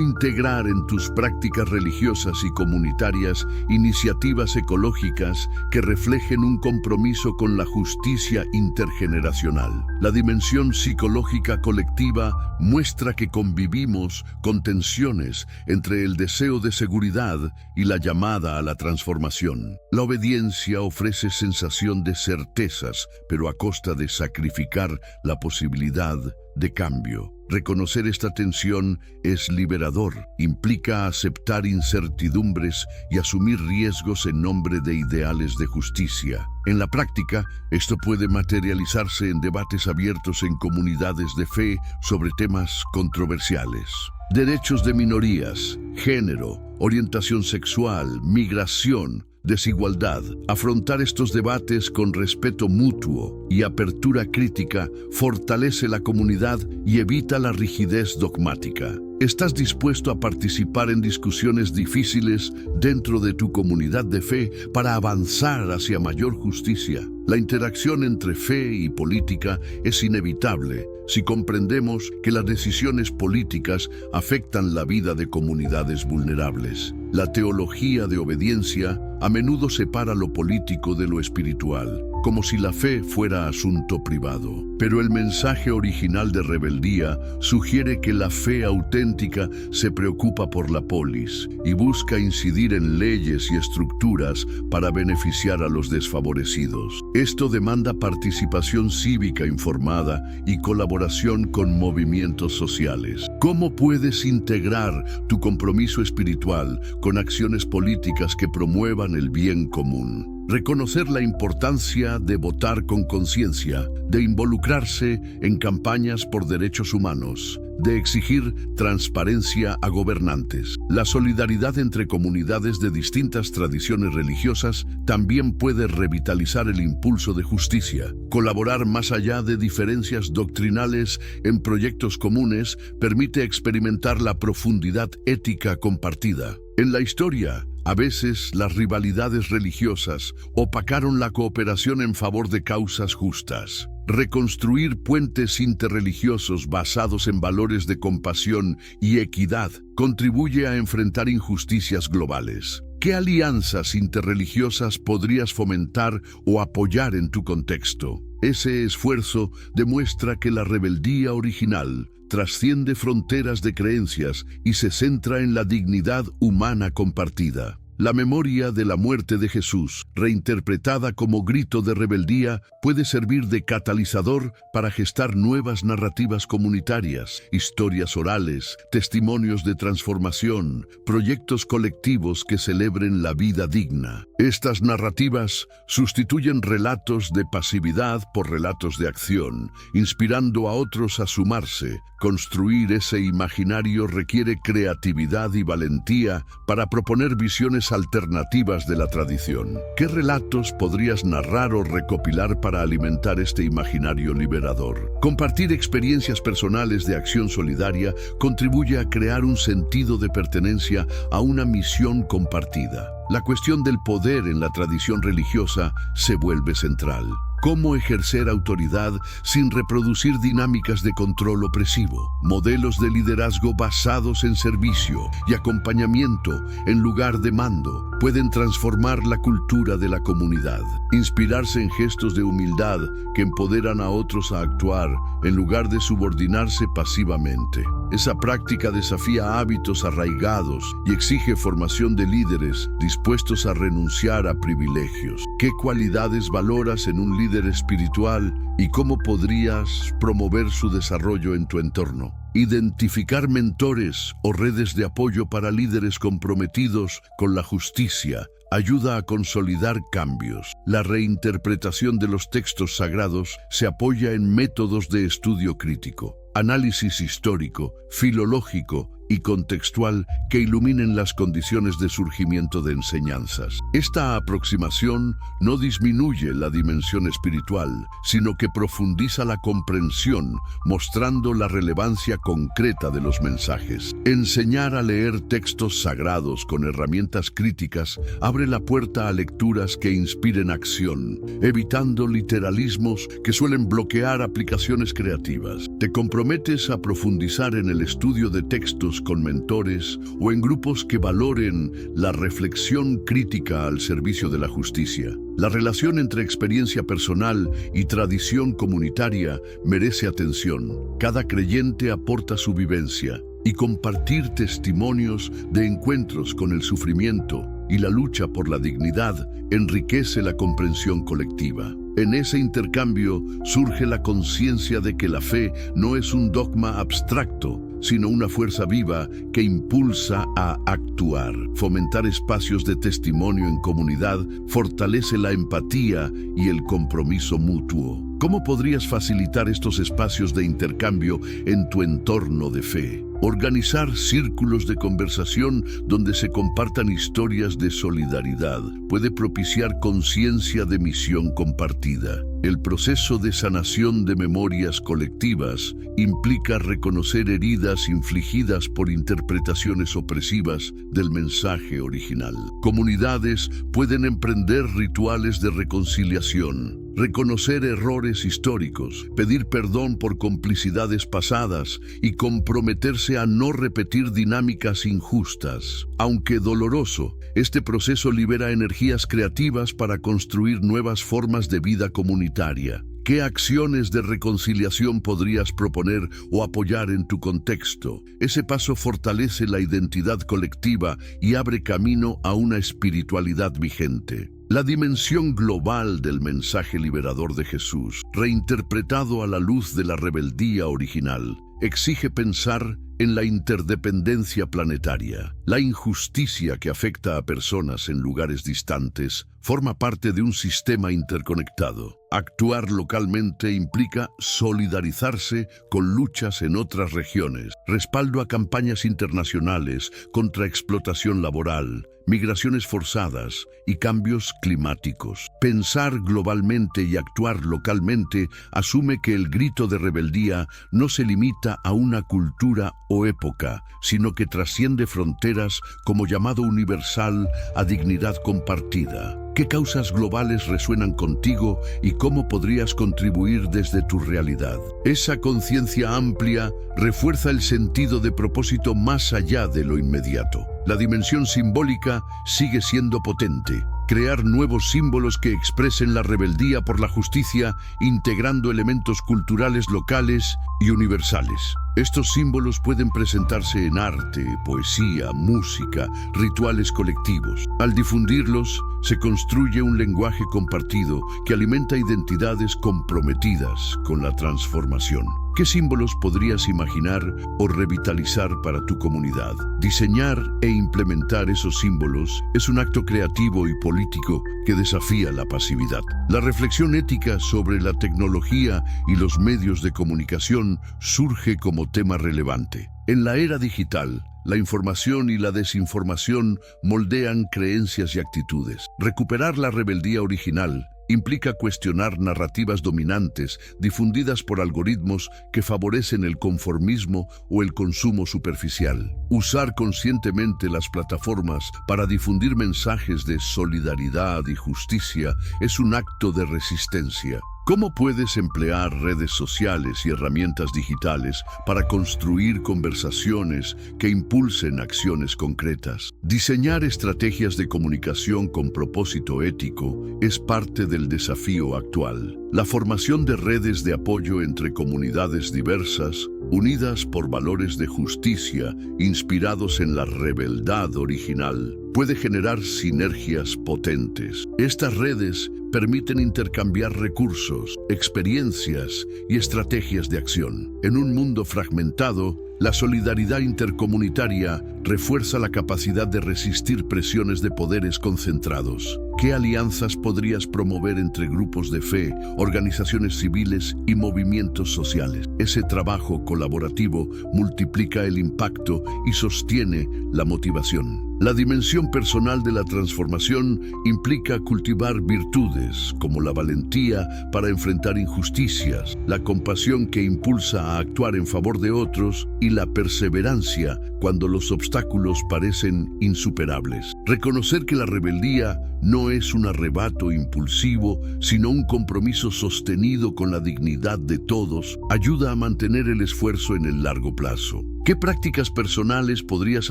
A: integrar en tus prácticas religiosas y comunitarias iniciativas ecológicas que reflejen un compromiso con la justicia intergeneracional. La dimensión psicológica colectiva muestra que convivimos con tensiones entre el deseo de seguridad y la llamada a la transformación. La obediencia ofrece sensación de certezas, pero a costa de sacrificar la posibilidad de cambio. Reconocer esta tensión es liberador, implica aceptar incertidumbres y asumir riesgos en nombre de ideales de justicia. En la práctica, esto puede materializarse en debates abiertos en comunidades de fe sobre temas controversiales. Derechos de minorías, género, orientación sexual, migración, desigualdad. Afrontar estos debates con respeto mutuo y apertura crítica fortalece la comunidad y evita la rigidez dogmática. ¿Estás dispuesto a participar en discusiones difíciles dentro de tu comunidad de fe para avanzar hacia mayor justicia? La interacción entre fe y política es inevitable si comprendemos que las decisiones políticas afectan la vida de comunidades vulnerables. La teología de obediencia a menudo separa lo político de lo espiritual, como si la fe fuera asunto privado. Pero el mensaje original de rebeldía sugiere que la fe auténtica se preocupa por la polis y busca incidir en leyes y estructuras para beneficiar a los desfavorecidos. Esto demanda participación cívica informada y colaboración con movimientos sociales. ¿Cómo puedes integrar tu compromiso espiritual con acciones políticas que promuevan el bien común? Reconocer la importancia de votar con conciencia, de involucrarse en campañas por derechos humanos, de exigir transparencia a gobernantes. La solidaridad entre comunidades de distintas tradiciones religiosas también puede revitalizar el impulso de justicia. Colaborar más allá de diferencias doctrinales en proyectos comunes permite experimentar la profundidad ética compartida. En la historia, a veces las rivalidades religiosas opacaron la cooperación en favor de causas justas. Reconstruir puentes interreligiosos basados en valores de compasión y equidad contribuye a enfrentar injusticias globales. ¿Qué alianzas interreligiosas podrías fomentar o apoyar en tu contexto? Ese esfuerzo demuestra que la rebeldía original trasciende fronteras de creencias y se centra en la dignidad humana compartida. La memoria de la muerte de Jesús, reinterpretada como grito de rebeldía, puede servir de catalizador para gestar nuevas narrativas comunitarias, historias orales, testimonios de transformación, proyectos colectivos que celebren la vida digna. Estas narrativas sustituyen relatos de pasividad por relatos de acción, inspirando a otros a sumarse. Construir ese imaginario requiere creatividad y valentía para proponer visiones alternativas de la tradición. ¿Qué relatos podrías narrar o recopilar para alimentar este imaginario liberador? Compartir experiencias personales de acción solidaria contribuye a crear un sentido de pertenencia a una misión compartida. La cuestión del poder en la tradición religiosa se vuelve central. ¿Cómo ejercer autoridad sin reproducir dinámicas de control opresivo? Modelos de liderazgo basados en servicio y acompañamiento en lugar de mando pueden transformar la cultura de la comunidad. Inspirarse en gestos de humildad que empoderan a otros a actuar en lugar de subordinarse pasivamente. Esa práctica desafía hábitos arraigados y exige formación de líderes dispuestos a renunciar a privilegios. ¿Qué cualidades valoras en un líder espiritual y cómo podrías promover su desarrollo en tu entorno? Identificar mentores o redes de apoyo para líderes comprometidos con la justicia ayuda a consolidar cambios. La reinterpretación de los textos sagrados se apoya en métodos de estudio crítico, análisis histórico, filológico y contextual que iluminen las condiciones de surgimiento de enseñanzas. Esta aproximación no disminuye la dimensión espiritual, sino que profundiza la comprensión, mostrando la relevancia concreta de los mensajes. Enseñar a leer textos sagrados con herramientas críticas abre la puerta a lecturas que inspiren acción, evitando literalismos que suelen bloquear aplicaciones creativas. Te comprometes a profundizar en el estudio de textos con mentores o en grupos que valoren la reflexión crítica al servicio de la justicia. La relación entre experiencia personal y tradición comunitaria merece atención. Cada creyente aporta su vivencia, y compartir testimonios de encuentros con el sufrimiento y la lucha por la dignidad enriquece la comprensión colectiva. En ese intercambio surge la conciencia de que la fe no es un dogma abstracto, sino una fuerza viva que impulsa a actuar. Fomentar espacios de testimonio en comunidad fortalece la empatía y el compromiso mutuo. ¿Cómo podrías facilitar estos espacios de intercambio en tu entorno de fe? Organizar círculos de conversación donde se compartan historias de solidaridad puede propiciar conciencia de misión compartida. El proceso de sanación de memorias colectivas implica reconocer heridas infligidas por interpretaciones opresivas del mensaje original. Comunidades pueden emprender rituales de reconciliación, reconocer errores históricos, pedir perdón por complicidades pasadas y comprometerse a no repetir dinámicas injustas. Aunque doloroso, este proceso libera energías creativas para construir nuevas formas de vida comunitaria. ¿Qué acciones de reconciliación podrías proponer o apoyar en tu contexto? Ese paso fortalece la identidad colectiva y abre camino a una espiritualidad vigente. La dimensión global del mensaje liberador de Jesús, reinterpretado a la luz de la rebeldía original, exige pensar en la interdependencia planetaria. La injusticia que afecta a personas en lugares distantes forma parte de un sistema interconectado. Actuar localmente implica solidarizarse con luchas en otras regiones, respaldo a campañas internacionales contra explotación laboral, migraciones forzadas y cambios climáticos. Pensar globalmente y actuar localmente asume que el grito de rebeldía no se limita a una cultura o época, sino que trasciende fronteras como llamado universal a dignidad compartida. ¿Qué causas globales resuenan contigo y cómo podrías contribuir desde tu realidad? Esa conciencia amplia refuerza el sentido de propósito más allá de lo inmediato. La dimensión simbólica sigue siendo potente. Crear nuevos símbolos que expresen la rebeldía por la justicia, integrando elementos culturales locales y universales. Estos símbolos pueden presentarse en arte, poesía, música, rituales colectivos. Al difundirlos, se construye un lenguaje compartido que alimenta identidades comprometidas con la transformación. ¿Qué símbolos podrías imaginar o revitalizar para tu comunidad? Diseñar e implementar esos símbolos es un acto creativo y político que desafía la pasividad. La reflexión ética sobre la tecnología y los medios de comunicación surge como tema relevante. En la era digital, la información y la desinformación moldean creencias y actitudes. Recuperar la rebeldía original implica cuestionar narrativas dominantes difundidas por algoritmos que favorecen el conformismo o el consumo superficial. Usar conscientemente las plataformas para difundir mensajes de solidaridad y justicia es un acto de resistencia. ¿Cómo puedes emplear redes sociales y herramientas digitales para construir conversaciones que impulsen acciones concretas? Diseñar estrategias de comunicación con propósito ético es parte del desafío actual. La formación de redes de apoyo entre comunidades diversas, unidas por valores de justicia, inspirados en la rebeldad original, puede generar sinergias potentes. Estas redes permiten intercambiar recursos, experiencias y estrategias de acción. En un mundo fragmentado, la solidaridad intercomunitaria refuerza la capacidad de resistir presiones de poderes concentrados. ¿Qué alianzas podrías promover entre grupos de fe, organizaciones civiles y movimientos sociales? Ese trabajo colaborativo multiplica el impacto y sostiene la motivación. La dimensión personal de la transformación implica cultivar virtudes como la valentía para enfrentar injusticias, la compasión que impulsa a actuar en favor de otros y la perseverancia cuando los obstáculos parecen insuperables. Reconocer que la rebeldía no es un arrebato impulsivo, sino un compromiso sostenido con la dignidad de todos, ayuda a mantener el esfuerzo en el largo plazo. ¿Qué prácticas personales podrías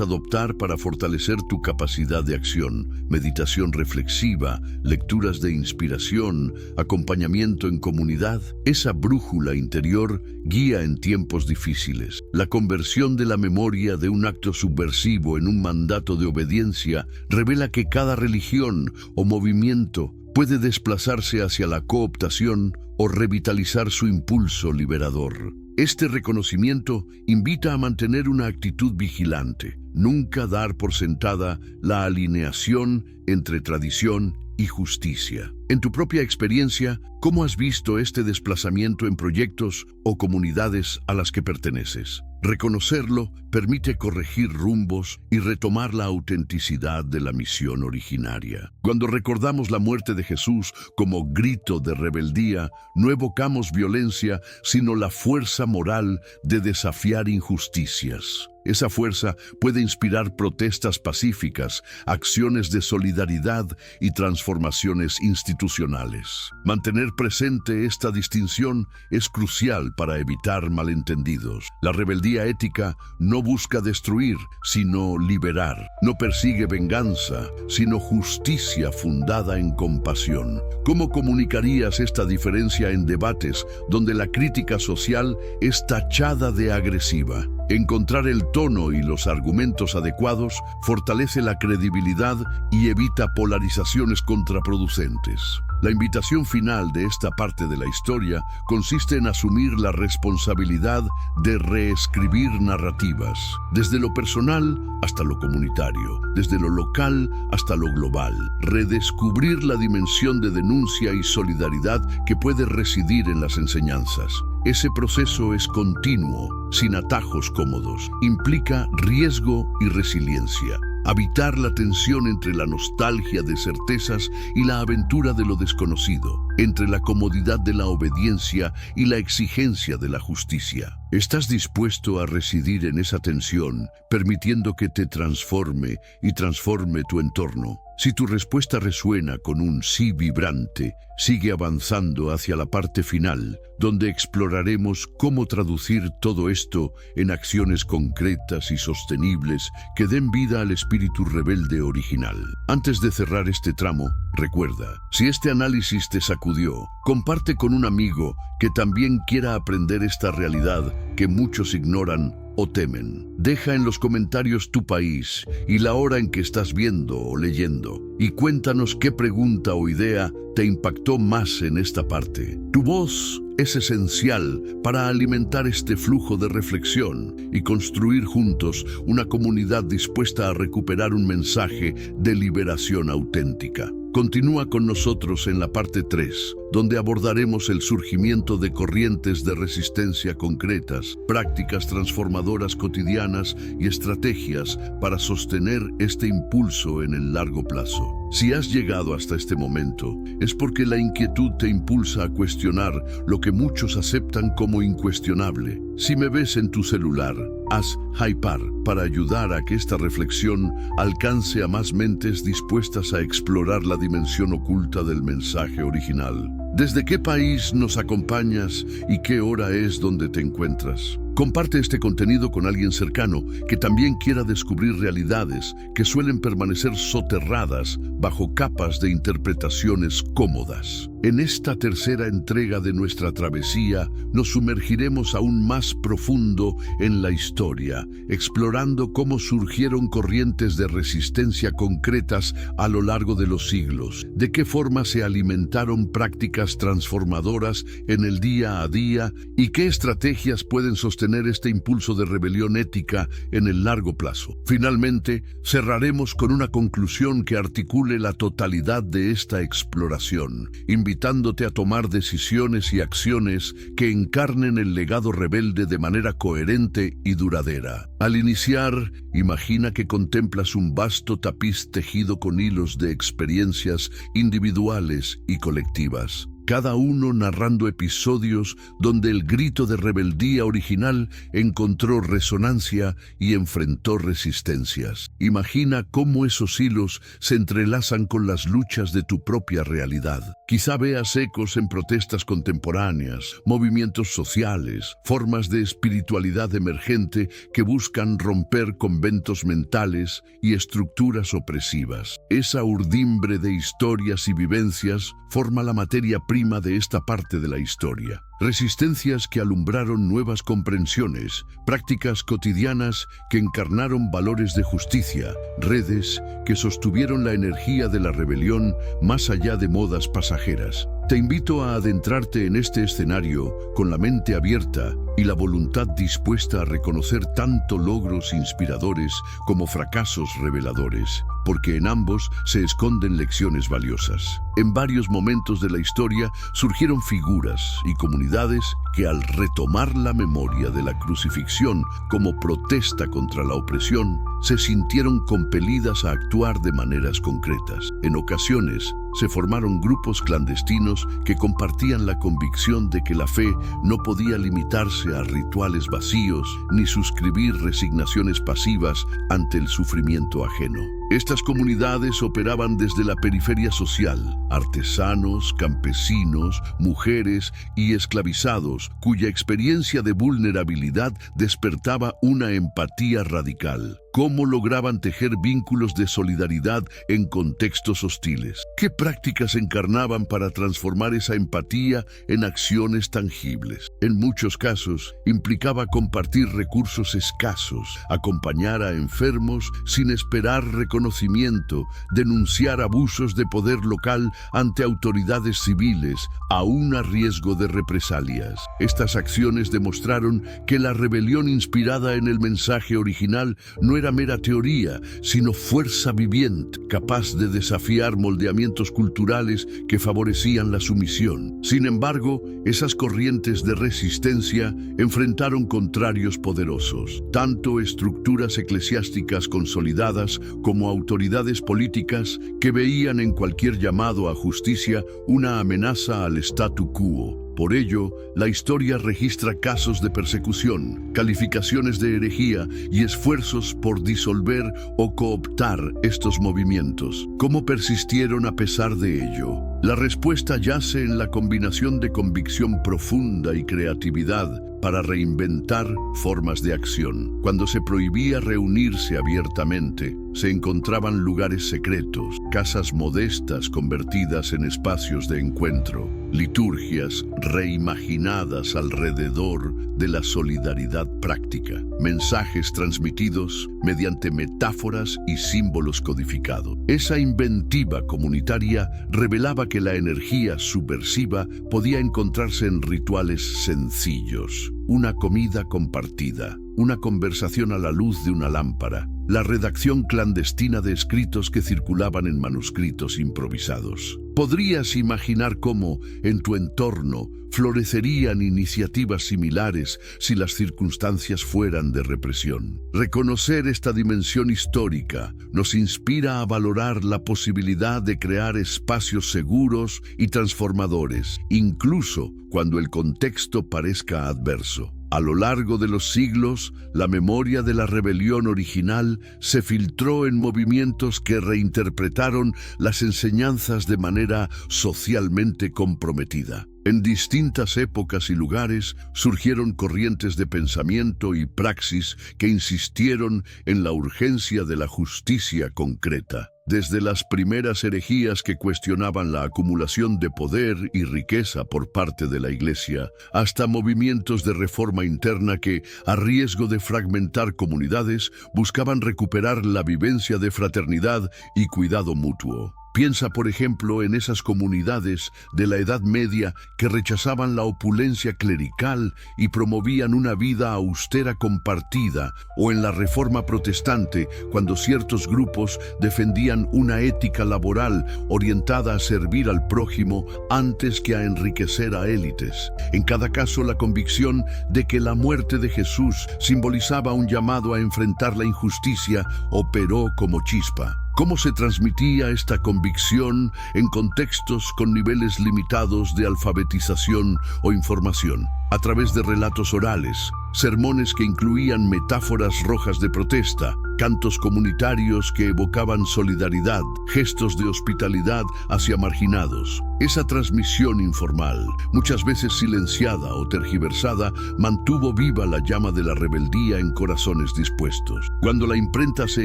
A: adoptar para fortalecer tu capacidad de acción? Meditación reflexiva, lecturas de inspiración, acompañamiento en comunidad. Esa brújula interior guía en tiempos difíciles. La conversión de la memoria de un acto subversivo en un mandato de obediencia revela que cada religión o movimiento puede desplazarse hacia la cooptación o revitalizar su impulso liberador. Este reconocimiento invita a mantener una actitud vigilante, nunca dar por sentada la alineación entre tradición y justicia. En tu propia experiencia, ¿cómo has visto este desplazamiento en proyectos o comunidades a las que perteneces? Reconocerlo permite corregir rumbos y retomar la autenticidad de la misión originaria. Cuando recordamos la muerte de Jesús como grito de rebeldía, no evocamos violencia, sino la fuerza moral de desafiar injusticias. Esa fuerza puede inspirar protestas pacíficas, acciones de solidaridad y transformaciones institucionales. Mantener presente esta distinción es crucial para evitar malentendidos. La rebeldía ética no busca destruir, sino liberar. No persigue venganza, sino justicia fundada en compasión. ¿Cómo comunicarías esta diferencia en debates donde la crítica social es tachada de agresiva? Encontrar el tono y los argumentos adecuados fortalece la credibilidad y evita polarizaciones contraproducentes. La invitación final de esta parte de la historia consiste en asumir la responsabilidad de reescribir narrativas, desde lo personal hasta lo comunitario, desde lo local hasta lo global. Redescubrir la dimensión de denuncia y solidaridad que puede residir en las enseñanzas. Ese proceso es continuo, sin atajos cómodos. Implica riesgo y resiliencia. Habitar la tensión entre la nostalgia de certezas y la aventura de lo desconocido, entre la comodidad de la obediencia y la exigencia de la justicia. ¿Estás dispuesto a residir en esa tensión, permitiendo que te transforme y transforme tu entorno? Si tu respuesta resuena con un sí vibrante, sigue avanzando hacia la parte final, donde exploraremos cómo traducir todo esto en acciones concretas y sostenibles que den vida al espíritu rebelde original. Antes de cerrar este tramo, recuerda, si este análisis te sacudió, comparte con un amigo que también quiera aprender esta realidad que muchos ignoran o temen. Deja en los comentarios tu país y la hora en que estás viendo o leyendo, y cuéntanos qué pregunta o idea te impactó más en esta parte. Tu voz es esencial para alimentar este flujo de reflexión y construir juntos una comunidad dispuesta a recuperar un mensaje de liberación auténtica. Continúa con nosotros en la parte 3, donde abordaremos el surgimiento de corrientes de resistencia concretas, prácticas transformadoras cotidianas y estrategias para sostener este impulso en el largo plazo. Si has llegado hasta este momento, es porque la inquietud te impulsa a cuestionar lo que muchos aceptan como incuestionable. Si me ves en tu celular, haz hypar para ayudar a que esta reflexión alcance a más mentes dispuestas a explorar la dimensión oculta del mensaje original. ¿Desde qué país nos acompañas y qué hora es donde te encuentras? Comparte este contenido con alguien cercano que también quiera descubrir realidades que suelen permanecer soterradas bajo capas de interpretaciones cómodas. En esta tercera entrega de nuestra travesía, nos sumergiremos aún más profundo en la historia, explorando cómo surgieron corrientes de resistencia concretas a lo largo de los siglos, de qué forma se alimentaron prácticas transformadoras en el día a día y qué estrategias pueden sostener sostener este impulso de rebelión ética en el largo plazo. Finalmente, cerraremos con una conclusión que articule la totalidad de esta exploración, invitándote a tomar decisiones y acciones que encarnen el legado rebelde de manera coherente y duradera. Al iniciar, imagina que contemplas un vasto tapiz tejido con hilos de experiencias individuales y colectivas, cada uno narrando episodios donde el grito de rebeldía original encontró resonancia y enfrentó resistencias. Imagina cómo esos hilos se entrelazan con las luchas de tu propia realidad. Quizá veas ecos en protestas contemporáneas, movimientos sociales, formas de espiritualidad emergente que buscan romper conventos mentales y estructuras opresivas. Esa urdimbre de historias y vivencias forma la materia prima de esta parte de la historia. Resistencias que alumbraron nuevas comprensiones, prácticas cotidianas que encarnaron valores de justicia, redes que sostuvieron la energía de la rebelión más allá de modas pasajeras. Te invito a adentrarte en este escenario con la mente abierta y la voluntad dispuesta a reconocer tanto logros inspiradores como fracasos reveladores, porque en ambos se esconden lecciones valiosas. En varios momentos de la historia surgieron figuras y comunidades que al retomar la memoria de la crucifixión como protesta contra la opresión, se sintieron compelidas a actuar de maneras concretas. En ocasiones, se formaron grupos clandestinos que compartían la convicción de que la fe no podía limitarse a rituales vacíos ni suscribir resignaciones pasivas ante el sufrimiento ajeno. Estas comunidades operaban desde la periferia social, artesanos, campesinos, mujeres y esclavizados, cuya experiencia de vulnerabilidad despertaba una empatía radical. ¿Cómo lograban tejer vínculos de solidaridad en contextos hostiles? ¿Qué prácticas encarnaban para transformar esa empatía en acciones tangibles? En muchos casos, implicaba compartir recursos escasos, acompañar a enfermos sin esperar reconocimiento, denunciar abusos de poder local ante autoridades civiles, aún a riesgo de represalias. Estas acciones demostraron que la rebelión inspirada en el mensaje original no era mera teoría, sino fuerza viviente, capaz de desafiar moldeamientos culturales que favorecían la sumisión. Sin embargo, esas corrientes de resistencia enfrentaron contrarios poderosos, tanto estructuras eclesiásticas consolidadas como autoridades políticas que veían en cualquier llamado a justicia una amenaza al statu quo. Por ello, la historia registra casos de persecución, calificaciones de herejía y esfuerzos por disolver o cooptar estos movimientos. ¿Cómo persistieron a pesar de ello? La respuesta yace en la combinación de convicción profunda y creatividad para reinventar formas de acción. Cuando se prohibía reunirse abiertamente, se encontraban lugares secretos, casas modestas convertidas en espacios de encuentro, liturgias reimaginadas alrededor de la solidaridad práctica, mensajes transmitidos mediante metáforas y símbolos codificados. Esa inventiva comunitaria revelaba que la energía subversiva podía encontrarse en rituales sencillos, una comida compartida, una conversación a la luz de una lámpara, la redacción clandestina de escritos que circulaban en manuscritos improvisados. ¿Podrías imaginar cómo, en tu entorno, florecerían iniciativas similares si las circunstancias fueran de represión? Reconocer esta dimensión histórica nos inspira a valorar la posibilidad de crear espacios seguros y transformadores, incluso cuando el contexto parezca adverso. A lo largo de los siglos, la memoria de la rebelión original se filtró en movimientos que reinterpretaron las enseñanzas de manera socialmente comprometida. En distintas épocas y lugares surgieron corrientes de pensamiento y praxis que insistieron en la urgencia de la justicia concreta. Desde las primeras herejías que cuestionaban la acumulación de poder y riqueza por parte de la Iglesia, hasta movimientos de reforma interna que, a riesgo de fragmentar comunidades, buscaban recuperar la vivencia de fraternidad y cuidado mutuo. Piensa, por ejemplo, en esas comunidades de la Edad Media que rechazaban la opulencia clerical y promovían una vida austera compartida, o en la Reforma Protestante, cuando ciertos grupos defendían una ética laboral orientada a servir al prójimo antes que a enriquecer a élites. En cada caso, la convicción de que la muerte de Jesús simbolizaba un llamado a enfrentar la injusticia operó como chispa. ¿Cómo se transmitía esta convicción en contextos con niveles limitados de alfabetización o información? A través de relatos orales, sermones que incluían metáforas rojas de protesta, cantos comunitarios que evocaban solidaridad, gestos de hospitalidad hacia marginados. Esa transmisión informal, muchas veces silenciada o tergiversada, mantuvo viva la llama de la rebeldía en corazones dispuestos. Cuando la imprenta se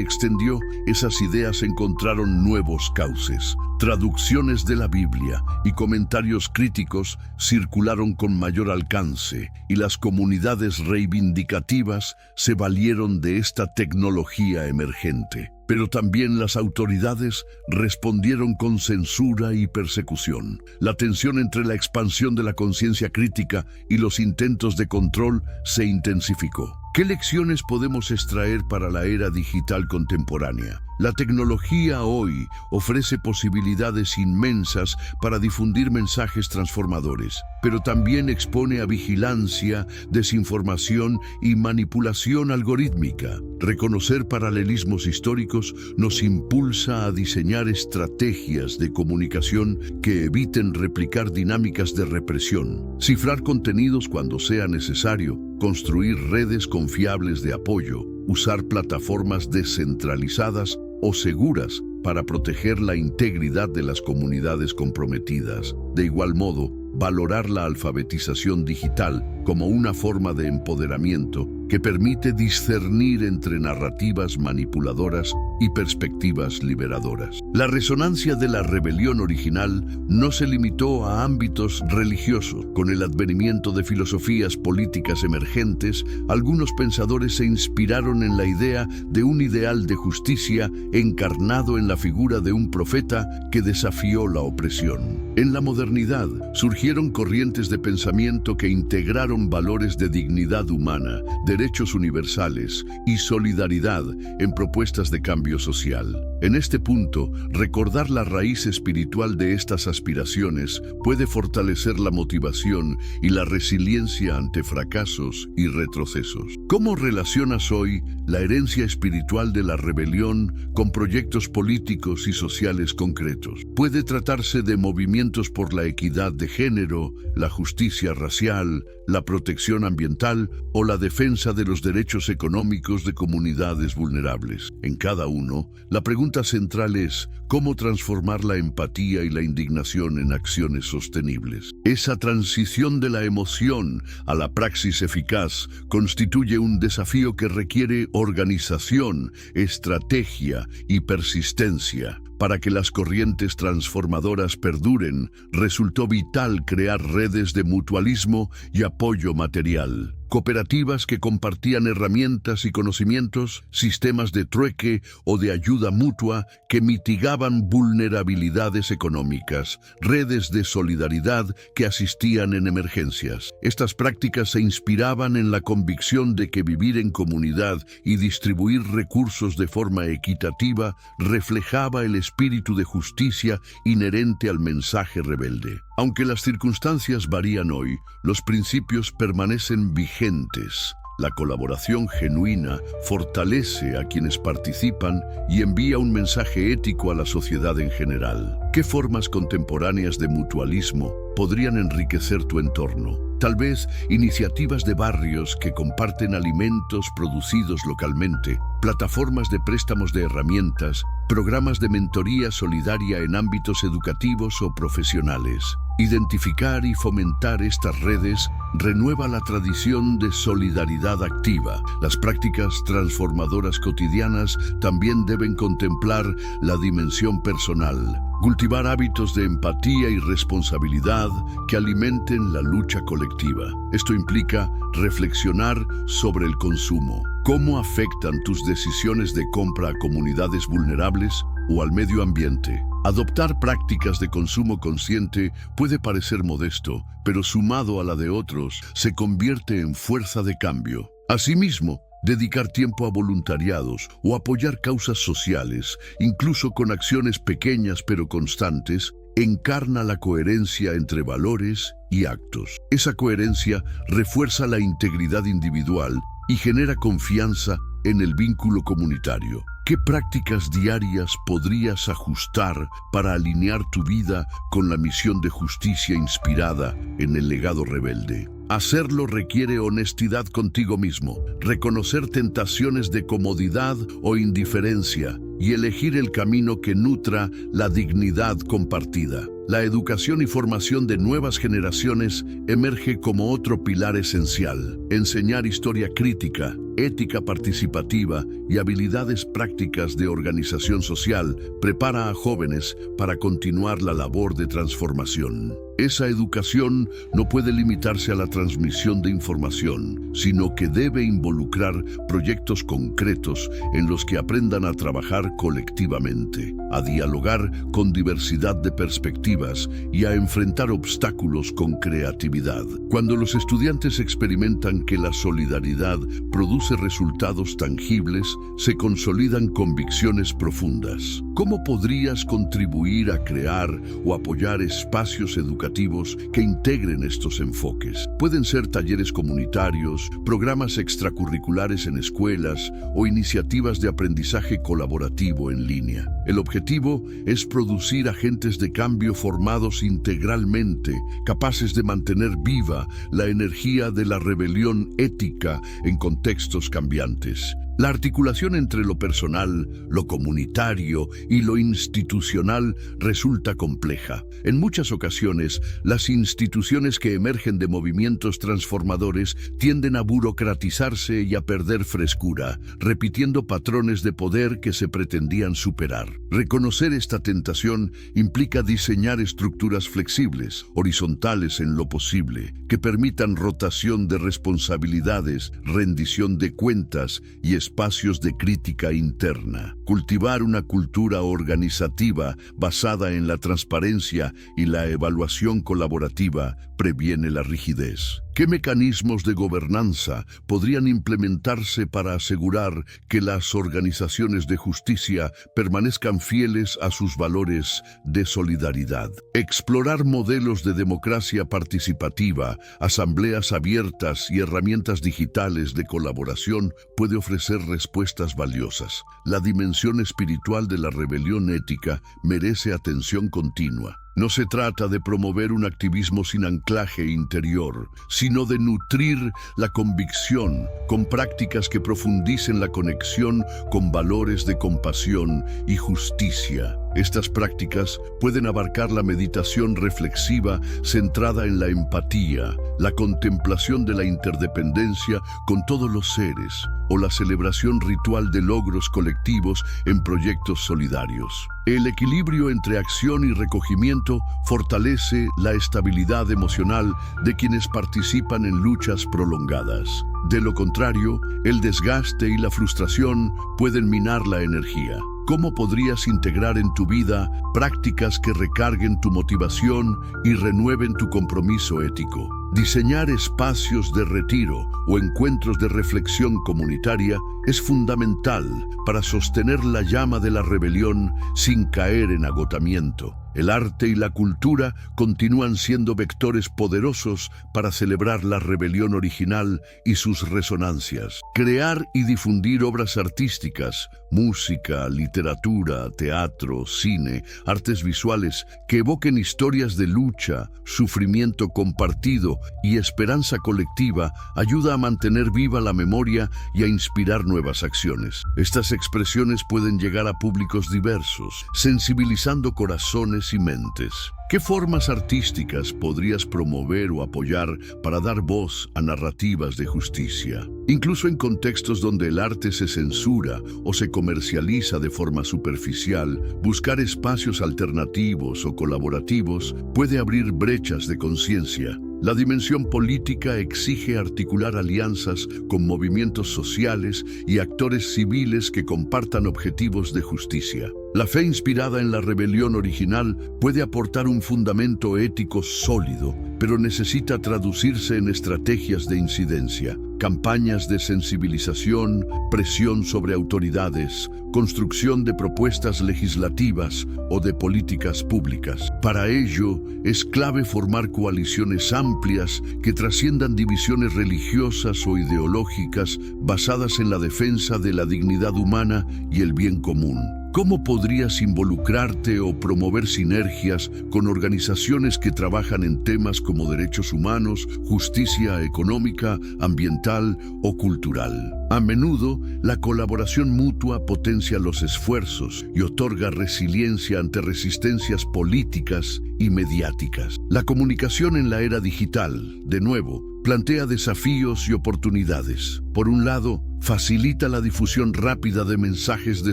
A: extendió, esas ideas encontraron nuevos cauces. Traducciones de la Biblia y comentarios críticos circularon con mayor alcance, y las comunidades reivindicativas se valieron de esta tecnología emergente. Pero también las autoridades respondieron con censura y persecución. La tensión entre la expansión de la conciencia crítica y los intentos de control se intensificó. ¿Qué lecciones podemos extraer para la era digital contemporánea? La tecnología hoy ofrece posibilidades inmensas para difundir mensajes transformadores, pero también expone a vigilancia, desinformación y manipulación algorítmica. Reconocer paralelismos históricos nos impulsa a diseñar estrategias de comunicación que eviten replicar dinámicas de represión, cifrar contenidos cuando sea necesario, construir redes confiables de apoyo, usar plataformas descentralizadas o seguras para proteger la integridad de las comunidades comprometidas. De igual modo, valorar la alfabetización digital como una forma de empoderamiento que permite discernir entre narrativas manipuladoras y perspectivas liberadoras. La resonancia de la rebelión original no se limitó a ámbitos religiosos. Con el advenimiento de filosofías políticas emergentes, algunos pensadores se inspiraron en la idea de un ideal de justicia encarnado en la figura de un profeta que desafió la opresión. En la modernidad, surgieron corrientes de pensamiento que integraron valores de dignidad humana, derechos universales y solidaridad en propuestas de cambio social. En este punto, recordar la raíz espiritual de estas aspiraciones puede fortalecer la motivación y la resiliencia ante fracasos y retrocesos. ¿Cómo relacionas hoy la herencia espiritual de la rebelión con proyectos políticos y sociales concretos? Puede tratarse de movimientos por la equidad de género, la justicia racial, la protección ambiental o la defensa de los derechos económicos de comunidades vulnerables. En cada uno, la pregunta central es cómo transformar la empatía y la indignación en acciones sostenibles. Esa transición de la emoción a la praxis eficaz constituye un desafío que requiere organización, estrategia y persistencia. Para que las corrientes transformadoras perduren, resultó vital crear redes de mutualismo y apoyo material. Cooperativas que compartían herramientas y conocimientos, sistemas de trueque o de ayuda mutua que mitigaban vulnerabilidades económicas, redes de solidaridad que asistían en emergencias. Estas prácticas se inspiraban en la convicción de que vivir en comunidad y distribuir recursos de forma equitativa reflejaba el espíritu de justicia inherente al mensaje rebelde. Aunque las circunstancias varían hoy, los principios permanecen vigentes. La colaboración genuina fortalece a quienes participan y envía un mensaje ético a la sociedad en general. ¿Qué formas contemporáneas de mutualismo podrían enriquecer tu entorno? Tal vez iniciativas de barrios que comparten alimentos producidos localmente, plataformas de préstamos de herramientas, programas de mentoría solidaria en ámbitos educativos o profesionales. Identificar y fomentar estas redes renueva la tradición de solidaridad activa. Las prácticas transformadoras cotidianas también deben contemplar la dimensión personal. Cultivar hábitos de empatía y responsabilidad que alimenten la lucha colectiva. Esto implica reflexionar sobre el consumo. ¿Cómo afectan tus decisiones de compra a comunidades vulnerables o al medio ambiente? Adoptar prácticas de consumo consciente puede parecer modesto, pero sumado a la de otros, se convierte en fuerza de cambio. Asimismo, dedicar tiempo a voluntariados o apoyar causas sociales, incluso con acciones pequeñas pero constantes, encarna la coherencia entre valores y actos. Esa coherencia refuerza la integridad individual y genera confianza en el vínculo comunitario. ¿Qué prácticas diarias podrías ajustar para alinear tu vida con la misión de justicia inspirada en el legado rebelde? Hacerlo requiere honestidad contigo mismo, reconocer tentaciones de comodidad o indiferencia y elegir el camino que nutra la dignidad compartida. La educación y formación de nuevas generaciones emerge como otro pilar esencial. Enseñar historia crítica, ética participativa y habilidades prácticas de organización social prepara a jóvenes para continuar la labor de transformación. Esa educación no puede limitarse a la transmisión de información, sino que debe involucrar proyectos concretos en los que aprendan a trabajar colectivamente, a dialogar con diversidad de perspectivas y a enfrentar obstáculos con creatividad. Cuando los estudiantes experimentan que la solidaridad produce resultados tangibles, se consolidan convicciones profundas. ¿Cómo podrías contribuir a crear o apoyar espacios educativos que integren estos enfoques? Pueden ser talleres comunitarios, programas extracurriculares en escuelas o iniciativas de aprendizaje colaborativo en línea. El objetivo es producir agentes de cambio formados integralmente, capaces de mantener viva la energía de la rebelión ética en contextos cambiantes. La articulación entre lo personal, lo comunitario y lo institucional resulta compleja. En muchas ocasiones, las instituciones que emergen de movimientos transformadores tienden a burocratizarse y a perder frescura, repitiendo patrones de poder que se pretendían superar. Reconocer esta tentación implica diseñar estructuras flexibles, horizontales en lo posible, que permitan rotación de responsabilidades, rendición de cuentas y espacios de crítica interna. Cultivar una cultura organizativa basada en la transparencia y la evaluación colaborativa previene la rigidez. ¿Qué mecanismos de gobernanza podrían implementarse para asegurar que las organizaciones de justicia permanezcan fieles a sus valores de solidaridad? Explorar modelos de democracia participativa, asambleas abiertas y herramientas digitales de colaboración puede ofrecer respuestas valiosas. La dimensión espiritual de la rebelión ética merece atención continua. No se trata de promover un activismo sin anclaje interior, sino de nutrir la convicción con prácticas que profundicen la conexión con valores de compasión y justicia. Estas prácticas pueden abarcar la meditación reflexiva centrada en la empatía, la contemplación de la interdependencia con todos los seres, o la celebración ritual de logros colectivos en proyectos solidarios. El equilibrio entre acción y recogimiento fortalece la estabilidad emocional de quienes participan en luchas prolongadas. De lo contrario, el desgaste y la frustración pueden minar la energía. ¿Cómo podrías integrar en tu vida prácticas que recarguen tu motivación y renueven tu compromiso ético? Diseñar espacios de retiro o encuentros de reflexión comunitaria es fundamental para sostener la llama de la rebelión sin caer en agotamiento. El arte y la cultura continúan siendo vectores poderosos para celebrar la rebelión original y sus resonancias. Crear y difundir obras artísticas, música, literatura, teatro, cine, artes visuales que evoquen historias de lucha, sufrimiento compartido y esperanza colectiva ayuda a mantener viva la memoria y a inspirar nuevas acciones. Estas expresiones pueden llegar a públicos diversos, sensibilizando corazones y mentes. ¿Qué formas artísticas podrías promover o apoyar para dar voz a narrativas de justicia? Incluso en contextos donde el arte se censura o se comercializa de forma superficial, buscar espacios alternativos o colaborativos puede abrir brechas de conciencia. La dimensión política exige articular alianzas con movimientos sociales y actores civiles que compartan objetivos de justicia. La fe inspirada en la rebelión original puede aportar un fundamento ético sólido, pero necesita traducirse en estrategias de incidencia, campañas de sensibilización, presión sobre autoridades, construcción de propuestas legislativas o de políticas públicas. Para ello, es clave formar coaliciones amplias que trasciendan divisiones religiosas o ideológicas basadas en la defensa de la dignidad humana y el bien común. ¿Cómo podrías involucrarte o promover sinergias con organizaciones que trabajan en temas como derechos humanos, justicia económica, ambiental o cultural? A menudo, la colaboración mutua potencia los esfuerzos y otorga resiliencia ante resistencias políticas y mediáticas. La comunicación en la era digital, de nuevo, plantea desafíos y oportunidades. Por un lado, facilita la difusión rápida de mensajes de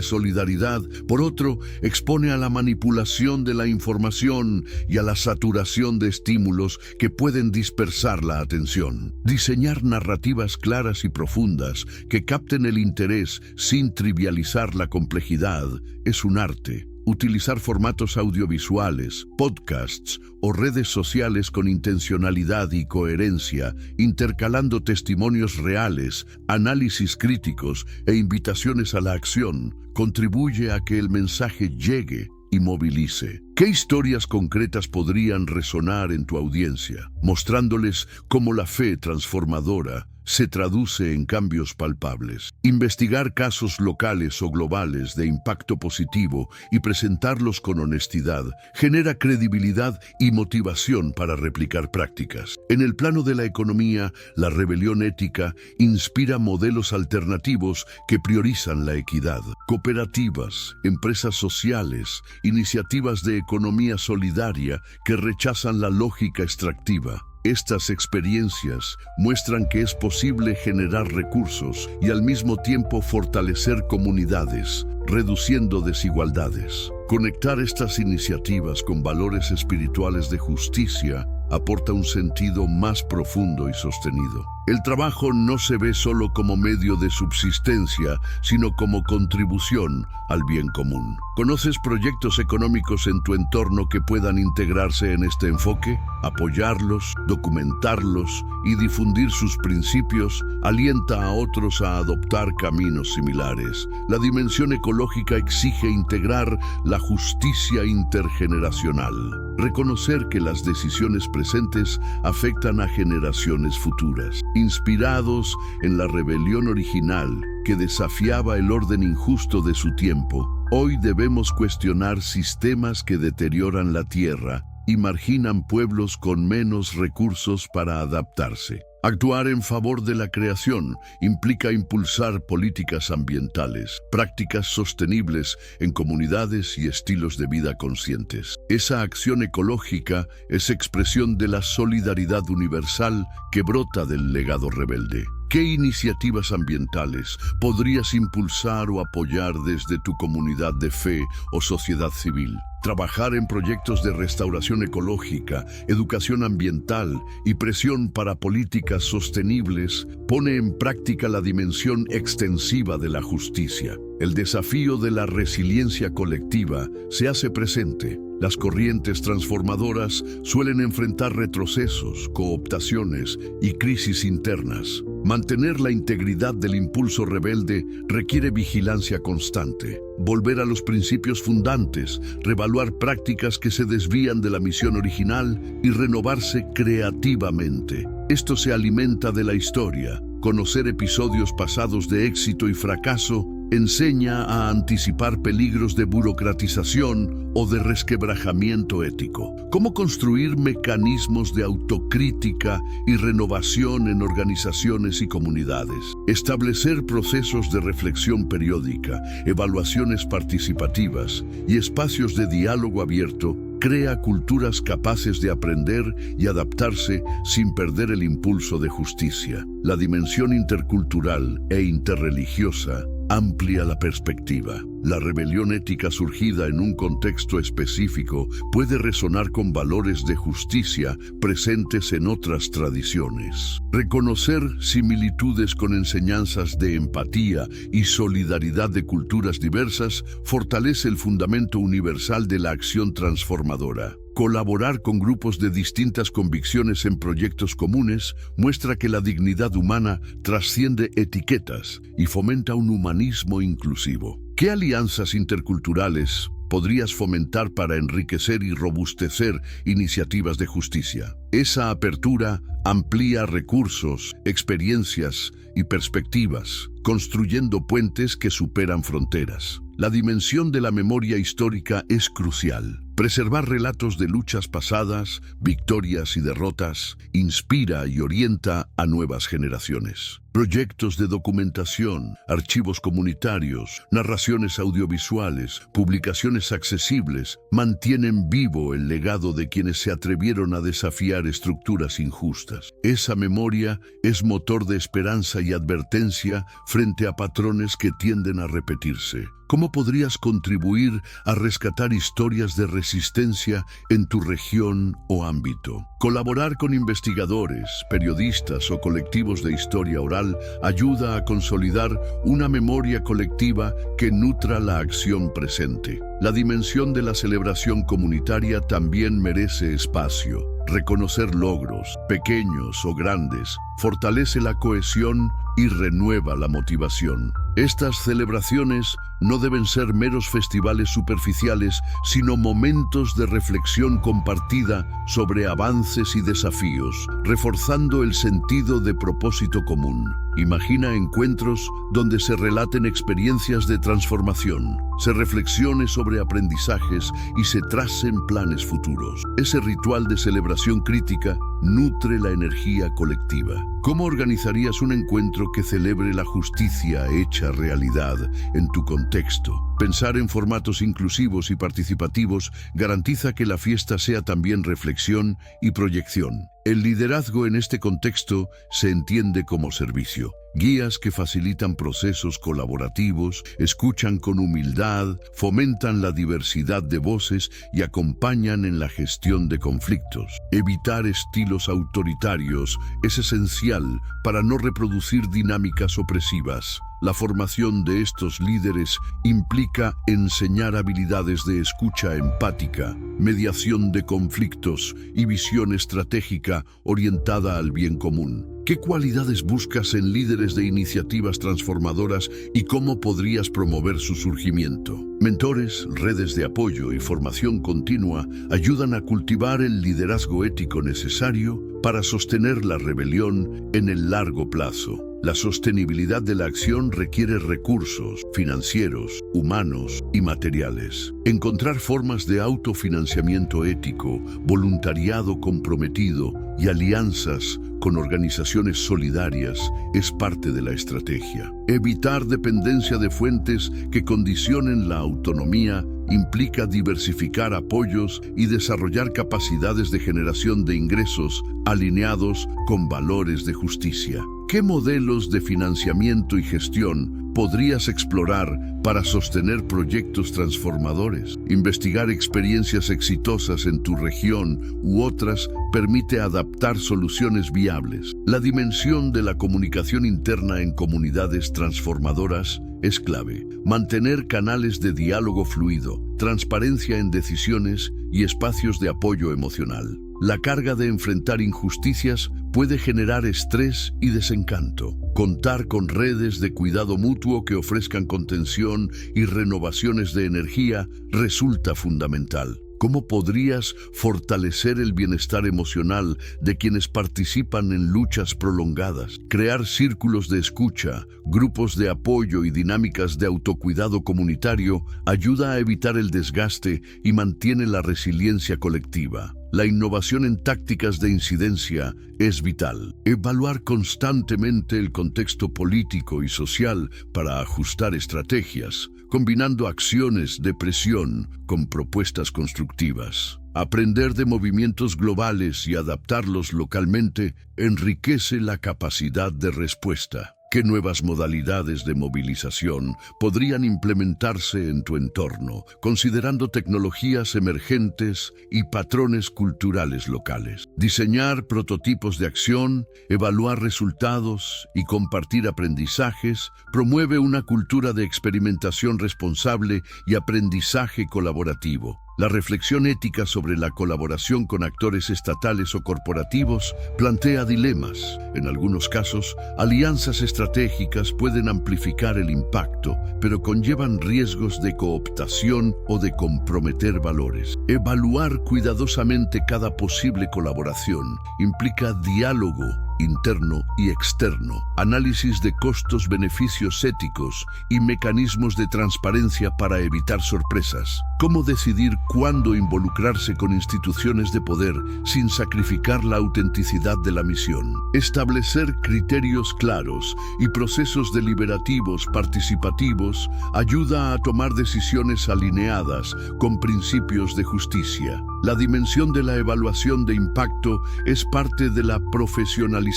A: solidaridad. Por otro, expone a la manipulación de la información y a la saturación de estímulos que pueden dispersar la atención. Diseñar narrativas claras y profundas que capten el interés sin trivializar la complejidad es un arte. Utilizar formatos audiovisuales, podcasts o redes sociales con intencionalidad y coherencia, intercalando testimonios reales, análisis críticos e invitaciones a la acción, contribuye a que el mensaje llegue y movilice. ¿Qué historias concretas podrían resonar en tu audiencia, mostrándoles cómo la fe transformadora se traduce en cambios palpables? Investigar casos locales o globales de impacto positivo y presentarlos con honestidad genera credibilidad y motivación para replicar prácticas. En el plano de la economía, la rebelión ética inspira modelos alternativos que priorizan la equidad. Cooperativas, empresas sociales, iniciativas de economía solidaria que rechazan la lógica extractiva. Estas experiencias muestran que es posible generar recursos y al mismo tiempo fortalecer comunidades, reduciendo desigualdades. Conectar estas iniciativas con valores espirituales de justicia aporta un sentido más profundo y sostenido. El trabajo no se ve solo como medio de subsistencia, sino como contribución al bien común. ¿Conoces proyectos económicos en tu entorno que puedan integrarse en este enfoque? Apoyarlos, documentarlos y difundir sus principios alienta a otros a adoptar caminos similares. La dimensión ecológica exige integrar la justicia intergeneracional. Reconocer que las decisiones presentes afectan a generaciones futuras. Inspirados en la rebelión original que desafiaba el orden injusto de su tiempo, hoy debemos cuestionar sistemas que deterioran la tierra y marginan pueblos con menos recursos para adaptarse. Actuar en favor de la creación implica impulsar políticas ambientales, prácticas sostenibles en comunidades y estilos de vida conscientes. Esa acción ecológica es expresión de la solidaridad universal que brota del legado rebelde. ¿Qué iniciativas ambientales podrías impulsar o apoyar desde tu comunidad de fe o sociedad civil? Trabajar en proyectos de restauración ecológica, educación ambiental y presión para políticas sostenibles pone en práctica la dimensión extensiva de la justicia. El desafío de la resiliencia colectiva se hace presente. Las corrientes transformadoras suelen enfrentar retrocesos, cooptaciones y crisis internas. Mantener la integridad del impulso rebelde requiere vigilancia constante. Volver a los principios fundantes, revaluar prácticas que se desvían de la misión original y renovarse creativamente. Esto se alimenta de la historia. Conocer episodios pasados de éxito y fracaso enseña a anticipar peligros de burocratización o de resquebrajamiento ético. ¿Cómo construir mecanismos de autocrítica y renovación en organizaciones y comunidades? Establecer procesos de reflexión periódica, evaluaciones participativas y espacios de diálogo abierto crea culturas capaces de aprender y adaptarse sin perder el impulso de justicia. La dimensión intercultural e interreligiosa amplia la perspectiva. La rebelión ética surgida en un contexto específico puede resonar con valores de justicia presentes en otras tradiciones. Reconocer similitudes con enseñanzas de empatía y solidaridad de culturas diversas fortalece el fundamento universal de la acción transformadora. Colaborar con grupos de distintas convicciones en proyectos comunes muestra que la dignidad humana trasciende etiquetas y fomenta un humanismo inclusivo. ¿Qué alianzas interculturales podrías fomentar para enriquecer y robustecer iniciativas de justicia? Esa apertura amplía recursos, experiencias y perspectivas, construyendo puentes que superan fronteras. La dimensión de la memoria histórica es crucial. Preservar relatos de luchas pasadas, victorias y derrotas, inspira y orienta a nuevas generaciones. Proyectos de documentación, archivos comunitarios, narraciones audiovisuales, publicaciones accesibles mantienen vivo el legado de quienes se atrevieron a desafiar estructuras injustas. Esa memoria es motor de esperanza y advertencia frente a patrones que tienden a repetirse. ¿Cómo podrías contribuir a rescatar historias de resistencia en tu región o ámbito? Colaborar con investigadores, periodistas o colectivos de historia oral ayuda a consolidar una memoria colectiva que nutra la acción presente. La dimensión de la celebración comunitaria también merece espacio. Reconocer logros, pequeños o grandes, fortalece la cohesión y renueva la motivación. Estas celebraciones no deben ser meros festivales superficiales, sino momentos de reflexión compartida sobre avances y desafíos, reforzando el sentido de propósito común. Imagina encuentros donde se relaten experiencias de transformación, se reflexione sobre aprendizajes y se tracen planes futuros. Ese ritual de celebración crítica nutre la energía colectiva. ¿Cómo organizarías un encuentro que celebre la justicia hecha realidad en tu contexto? Pensar en formatos inclusivos y participativos garantiza que la fiesta sea también reflexión y proyección. El liderazgo en este contexto se entiende como servicio. Guías que facilitan procesos colaborativos, escuchan con humildad, fomentan la diversidad de voces y acompañan en la gestión de conflictos. Evitar estilos autoritarios es esencial para no reproducir dinámicas opresivas. La formación de estos líderes implica enseñar habilidades de escucha empática, mediación de conflictos y visión estratégica orientada al bien común. ¿Qué cualidades buscas en líderes de iniciativas transformadoras y cómo podrías promover su surgimiento? Mentores, redes de apoyo y formación continua ayudan a cultivar el liderazgo ético necesario para sostener la rebelión en el largo plazo. La sostenibilidad de la acción requiere recursos financieros, humanos y materiales. Encontrar formas de autofinanciamiento ético, voluntariado comprometido y alianzas con organizaciones solidarias es parte de la estrategia. Evitar dependencia de fuentes que condicionen la autonomía implica diversificar apoyos y desarrollar capacidades de generación de ingresos alineados con valores de justicia. ¿Qué modelos de financiamiento y gestión podrías explorar para sostener proyectos transformadores? Investigar experiencias exitosas en tu región u otras permite adaptar soluciones viables. La dimensión de la comunicación interna en comunidades transformadoras es clave. Mantener canales de diálogo fluido, transparencia en decisiones y espacios de apoyo emocional. La carga de enfrentar injusticias puede generar estrés y desencanto. Contar con redes de cuidado mutuo que ofrezcan contención y renovaciones de energía resulta fundamental. ¿Cómo podrías fortalecer el bienestar emocional de quienes participan en luchas prolongadas? Crear círculos de escucha, grupos de apoyo y dinámicas de autocuidado comunitario ayuda a evitar el desgaste y mantiene la resiliencia colectiva. La innovación en tácticas de incidencia es vital. Evaluar constantemente el contexto político y social para ajustar estrategias, combinando acciones de presión con propuestas constructivas. Aprender de movimientos globales y adaptarlos localmente enriquece la capacidad de respuesta. ¿Qué nuevas modalidades de movilización podrían implementarse en tu entorno, considerando tecnologías emergentes y patrones culturales locales? Diseñar prototipos de acción, evaluar resultados y compartir aprendizajes promueve una cultura de experimentación responsable y aprendizaje colaborativo. La reflexión ética sobre la colaboración con actores estatales o corporativos plantea dilemas. En algunos casos, alianzas estratégicas pueden amplificar el impacto, pero conllevan riesgos de cooptación o de comprometer valores. Evaluar cuidadosamente cada posible colaboración implica diálogo interno y externo, análisis de costos-beneficios éticos y mecanismos de transparencia para evitar sorpresas. ¿Cómo decidir cuándo involucrarse con instituciones de poder sin sacrificar la autenticidad de la misión? Establecer criterios claros y procesos deliberativos participativos ayuda a tomar decisiones alineadas con principios de justicia. La dimensión de la evaluación de impacto es parte de la profesionalización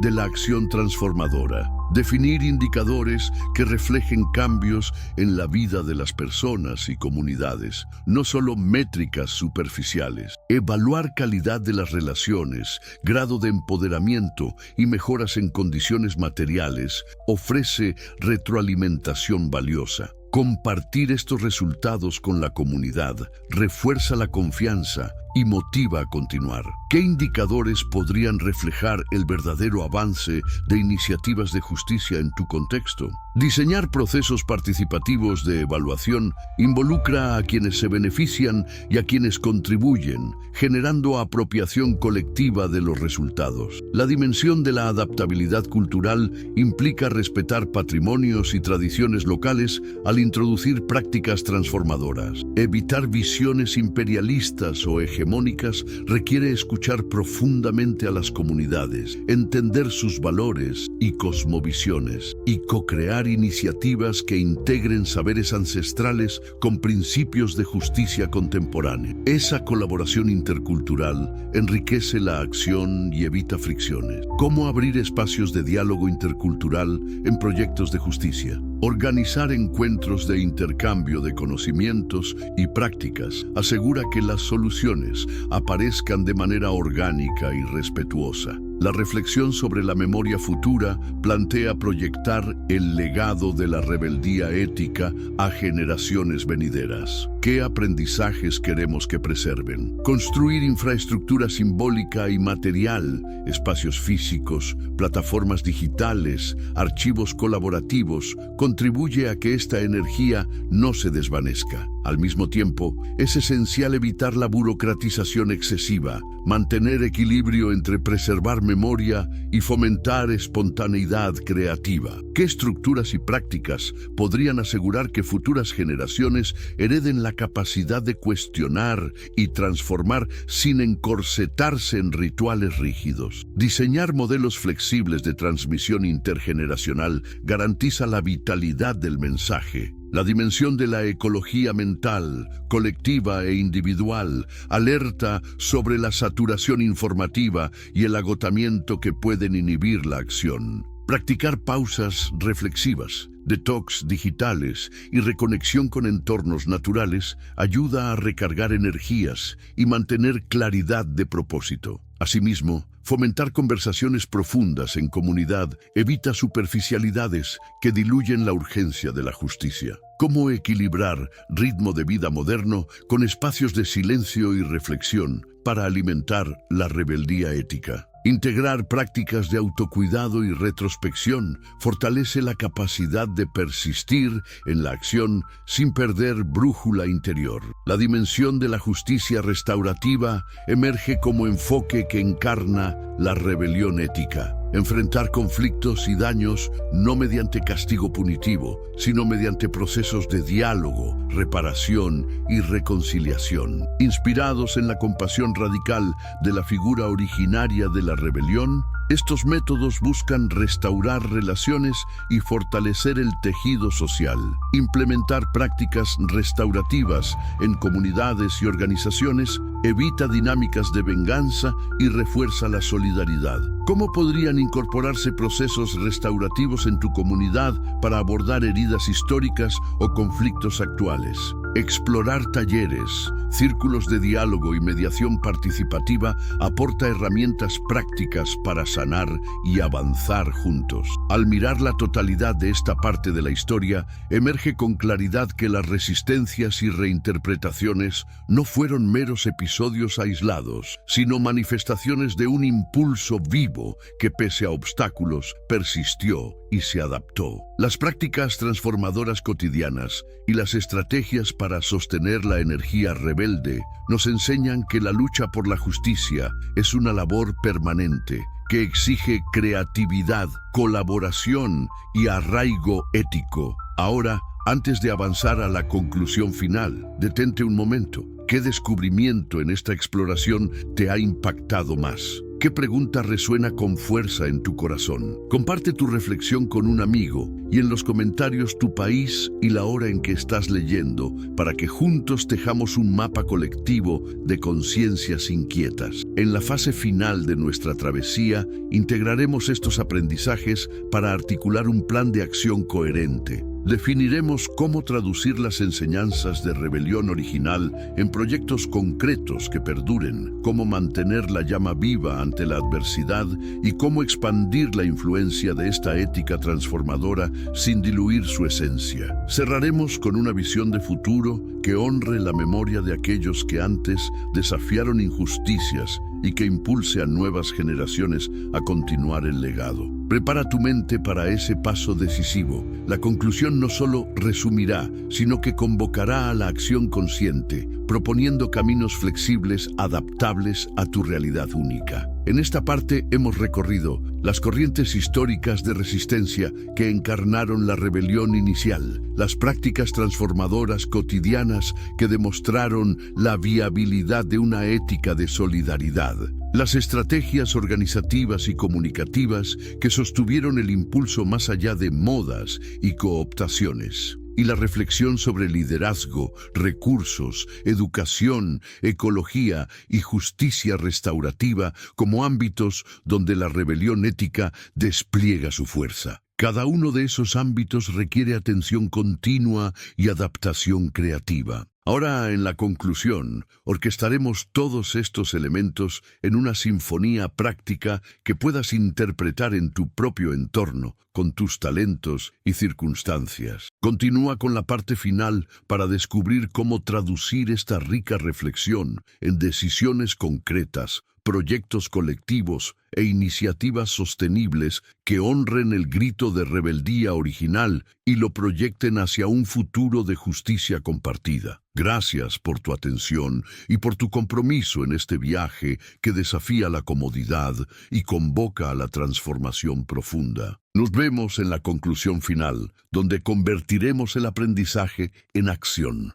A: de la acción transformadora. Definir indicadores que reflejen cambios en la vida de las personas y comunidades, no solo métricas superficiales. Evaluar calidad de las relaciones, grado de empoderamiento y mejoras en condiciones materiales ofrece retroalimentación valiosa. Compartir estos resultados con la comunidad refuerza la confianza y motiva a continuar. ¿Qué indicadores podrían reflejar el verdadero avance de iniciativas de justicia en tu contexto? Diseñar procesos participativos de evaluación involucra a quienes se benefician y a quienes contribuyen, generando apropiación colectiva de los resultados. La dimensión de la adaptabilidad cultural implica respetar patrimonios y tradiciones locales al introducir prácticas transformadoras. Evitar visiones imperialistas o hegemónicas requiere escuchar profundamente a las comunidades, entender sus valores y cosmovisiones, y co-crear iniciativas que integren saberes ancestrales con principios de justicia contemporánea. Esa colaboración intercultural enriquece la acción y evita fricciones. ¿Cómo abrir espacios de diálogo intercultural en proyectos de justicia? Organizar encuentros de intercambio de conocimientos y prácticas asegura que las soluciones aparezcan de manera orgánica y respetuosa. La reflexión sobre la memoria futura plantea proyectar el legado de la rebeldía ética a generaciones venideras. ¿Qué aprendizajes queremos que preserven? Construir infraestructura simbólica y material, espacios físicos, plataformas digitales, archivos colaborativos, contribuye a que esta energía no se desvanezca. Al mismo tiempo, es esencial evitar la burocratización excesiva, mantener equilibrio entre preservar memoria y fomentar espontaneidad creativa. ¿Qué estructuras y prácticas podrían asegurar que futuras generaciones hereden la capacidad de cuestionar y transformar sin encorsetarse en rituales rígidos? Diseñar modelos flexibles de transmisión intergeneracional garantiza la vitalidad del mensaje. La dimensión de la ecología mental, colectiva e individual, alerta sobre la saturación informativa y el agotamiento que pueden inhibir la acción. Practicar pausas reflexivas, detox digitales y reconexión con entornos naturales ayuda a recargar energías y mantener claridad de propósito. Asimismo, fomentar conversaciones profundas en comunidad evita superficialidades que diluyen la urgencia de la justicia. ¿Cómo equilibrar ritmo de vida moderno con espacios de silencio y reflexión para alimentar la rebeldía ética? Integrar prácticas de autocuidado y retrospección fortalece la capacidad de persistir en la acción sin perder brújula interior. La dimensión de la justicia restaurativa emerge como enfoque que encarna la rebelión ética. Enfrentar conflictos y daños no mediante castigo punitivo, sino mediante procesos de diálogo, reparación y reconciliación. Inspirados en la compasión radical de la figura originaria de la rebelión, Estos métodos buscan restaurar relaciones y fortalecer el tejido social. Implementar prácticas restaurativas en comunidades y organizaciones evita dinámicas de venganza y refuerza la solidaridad. ¿Cómo podrían incorporarse procesos restaurativos en tu comunidad para abordar heridas históricas o conflictos actuales? Explorar talleres, círculos de diálogo y mediación participativa aporta herramientas prácticas para sanar y avanzar juntos. Al mirar la totalidad de esta parte de la historia, emerge con claridad que las resistencias y reinterpretaciones no fueron meros episodios aislados, sino manifestaciones de un impulso vivo que, pese a obstáculos, persistió y se adaptó. Las prácticas transformadoras cotidianas y las estrategias para sostener la energía rebelde nos enseñan que la lucha por la justicia es una labor permanente que exige creatividad, colaboración y arraigo ético. Ahora, antes de avanzar a la conclusión final, detente un momento. ¿Qué descubrimiento en esta exploración te ha impactado más? ¿Qué pregunta resuena con fuerza en tu corazón? Comparte tu reflexión con un amigo y en los comentarios tu país y la hora en que estás leyendo para que juntos tejamos un mapa colectivo de conciencias inquietas. En la fase final de nuestra travesía, integraremos estos aprendizajes para articular un plan de acción coherente. Definiremos cómo traducir las enseñanzas de rebelión original en proyectos concretos que perduren, cómo mantener la llama viva ante la adversidad y cómo expandir la influencia de esta ética transformadora sin diluir su esencia. Cerraremos con una visión de futuro que honre la memoria de aquellos que antes desafiaron injusticias y que impulse a nuevas generaciones a continuar el legado. Prepara tu mente para ese paso decisivo. La conclusión no solo resumirá, sino que convocará a la acción consciente, proponiendo caminos flexibles adaptables a tu realidad única. En esta parte hemos recorrido las corrientes históricas de resistencia que encarnaron la rebelión inicial, las prácticas transformadoras cotidianas que demostraron la viabilidad de una ética de solidaridad, las estrategias organizativas y comunicativas que sostuvieron el impulso más allá de modas y cooptaciones, y la reflexión sobre liderazgo, recursos, educación, ecología y justicia restaurativa como ámbitos donde la rebelión ética despliega su fuerza. Cada uno de esos ámbitos requiere atención continua y adaptación creativa. Ahora, en la conclusión, orquestaremos todos estos elementos en una sinfonía práctica que puedas interpretar en tu propio entorno, con tus talentos y circunstancias. Continúa con la parte final para descubrir cómo traducir esta rica reflexión en decisiones concretas, proyectos colectivos e iniciativas sostenibles que honren el grito de rebeldía original y lo proyecten hacia un futuro de justicia compartida. Gracias por tu atención y por tu compromiso en este viaje que desafía la comodidad y convoca a la transformación profunda. Nos vemos en la conclusión final, donde convertiremos el aprendizaje en acción.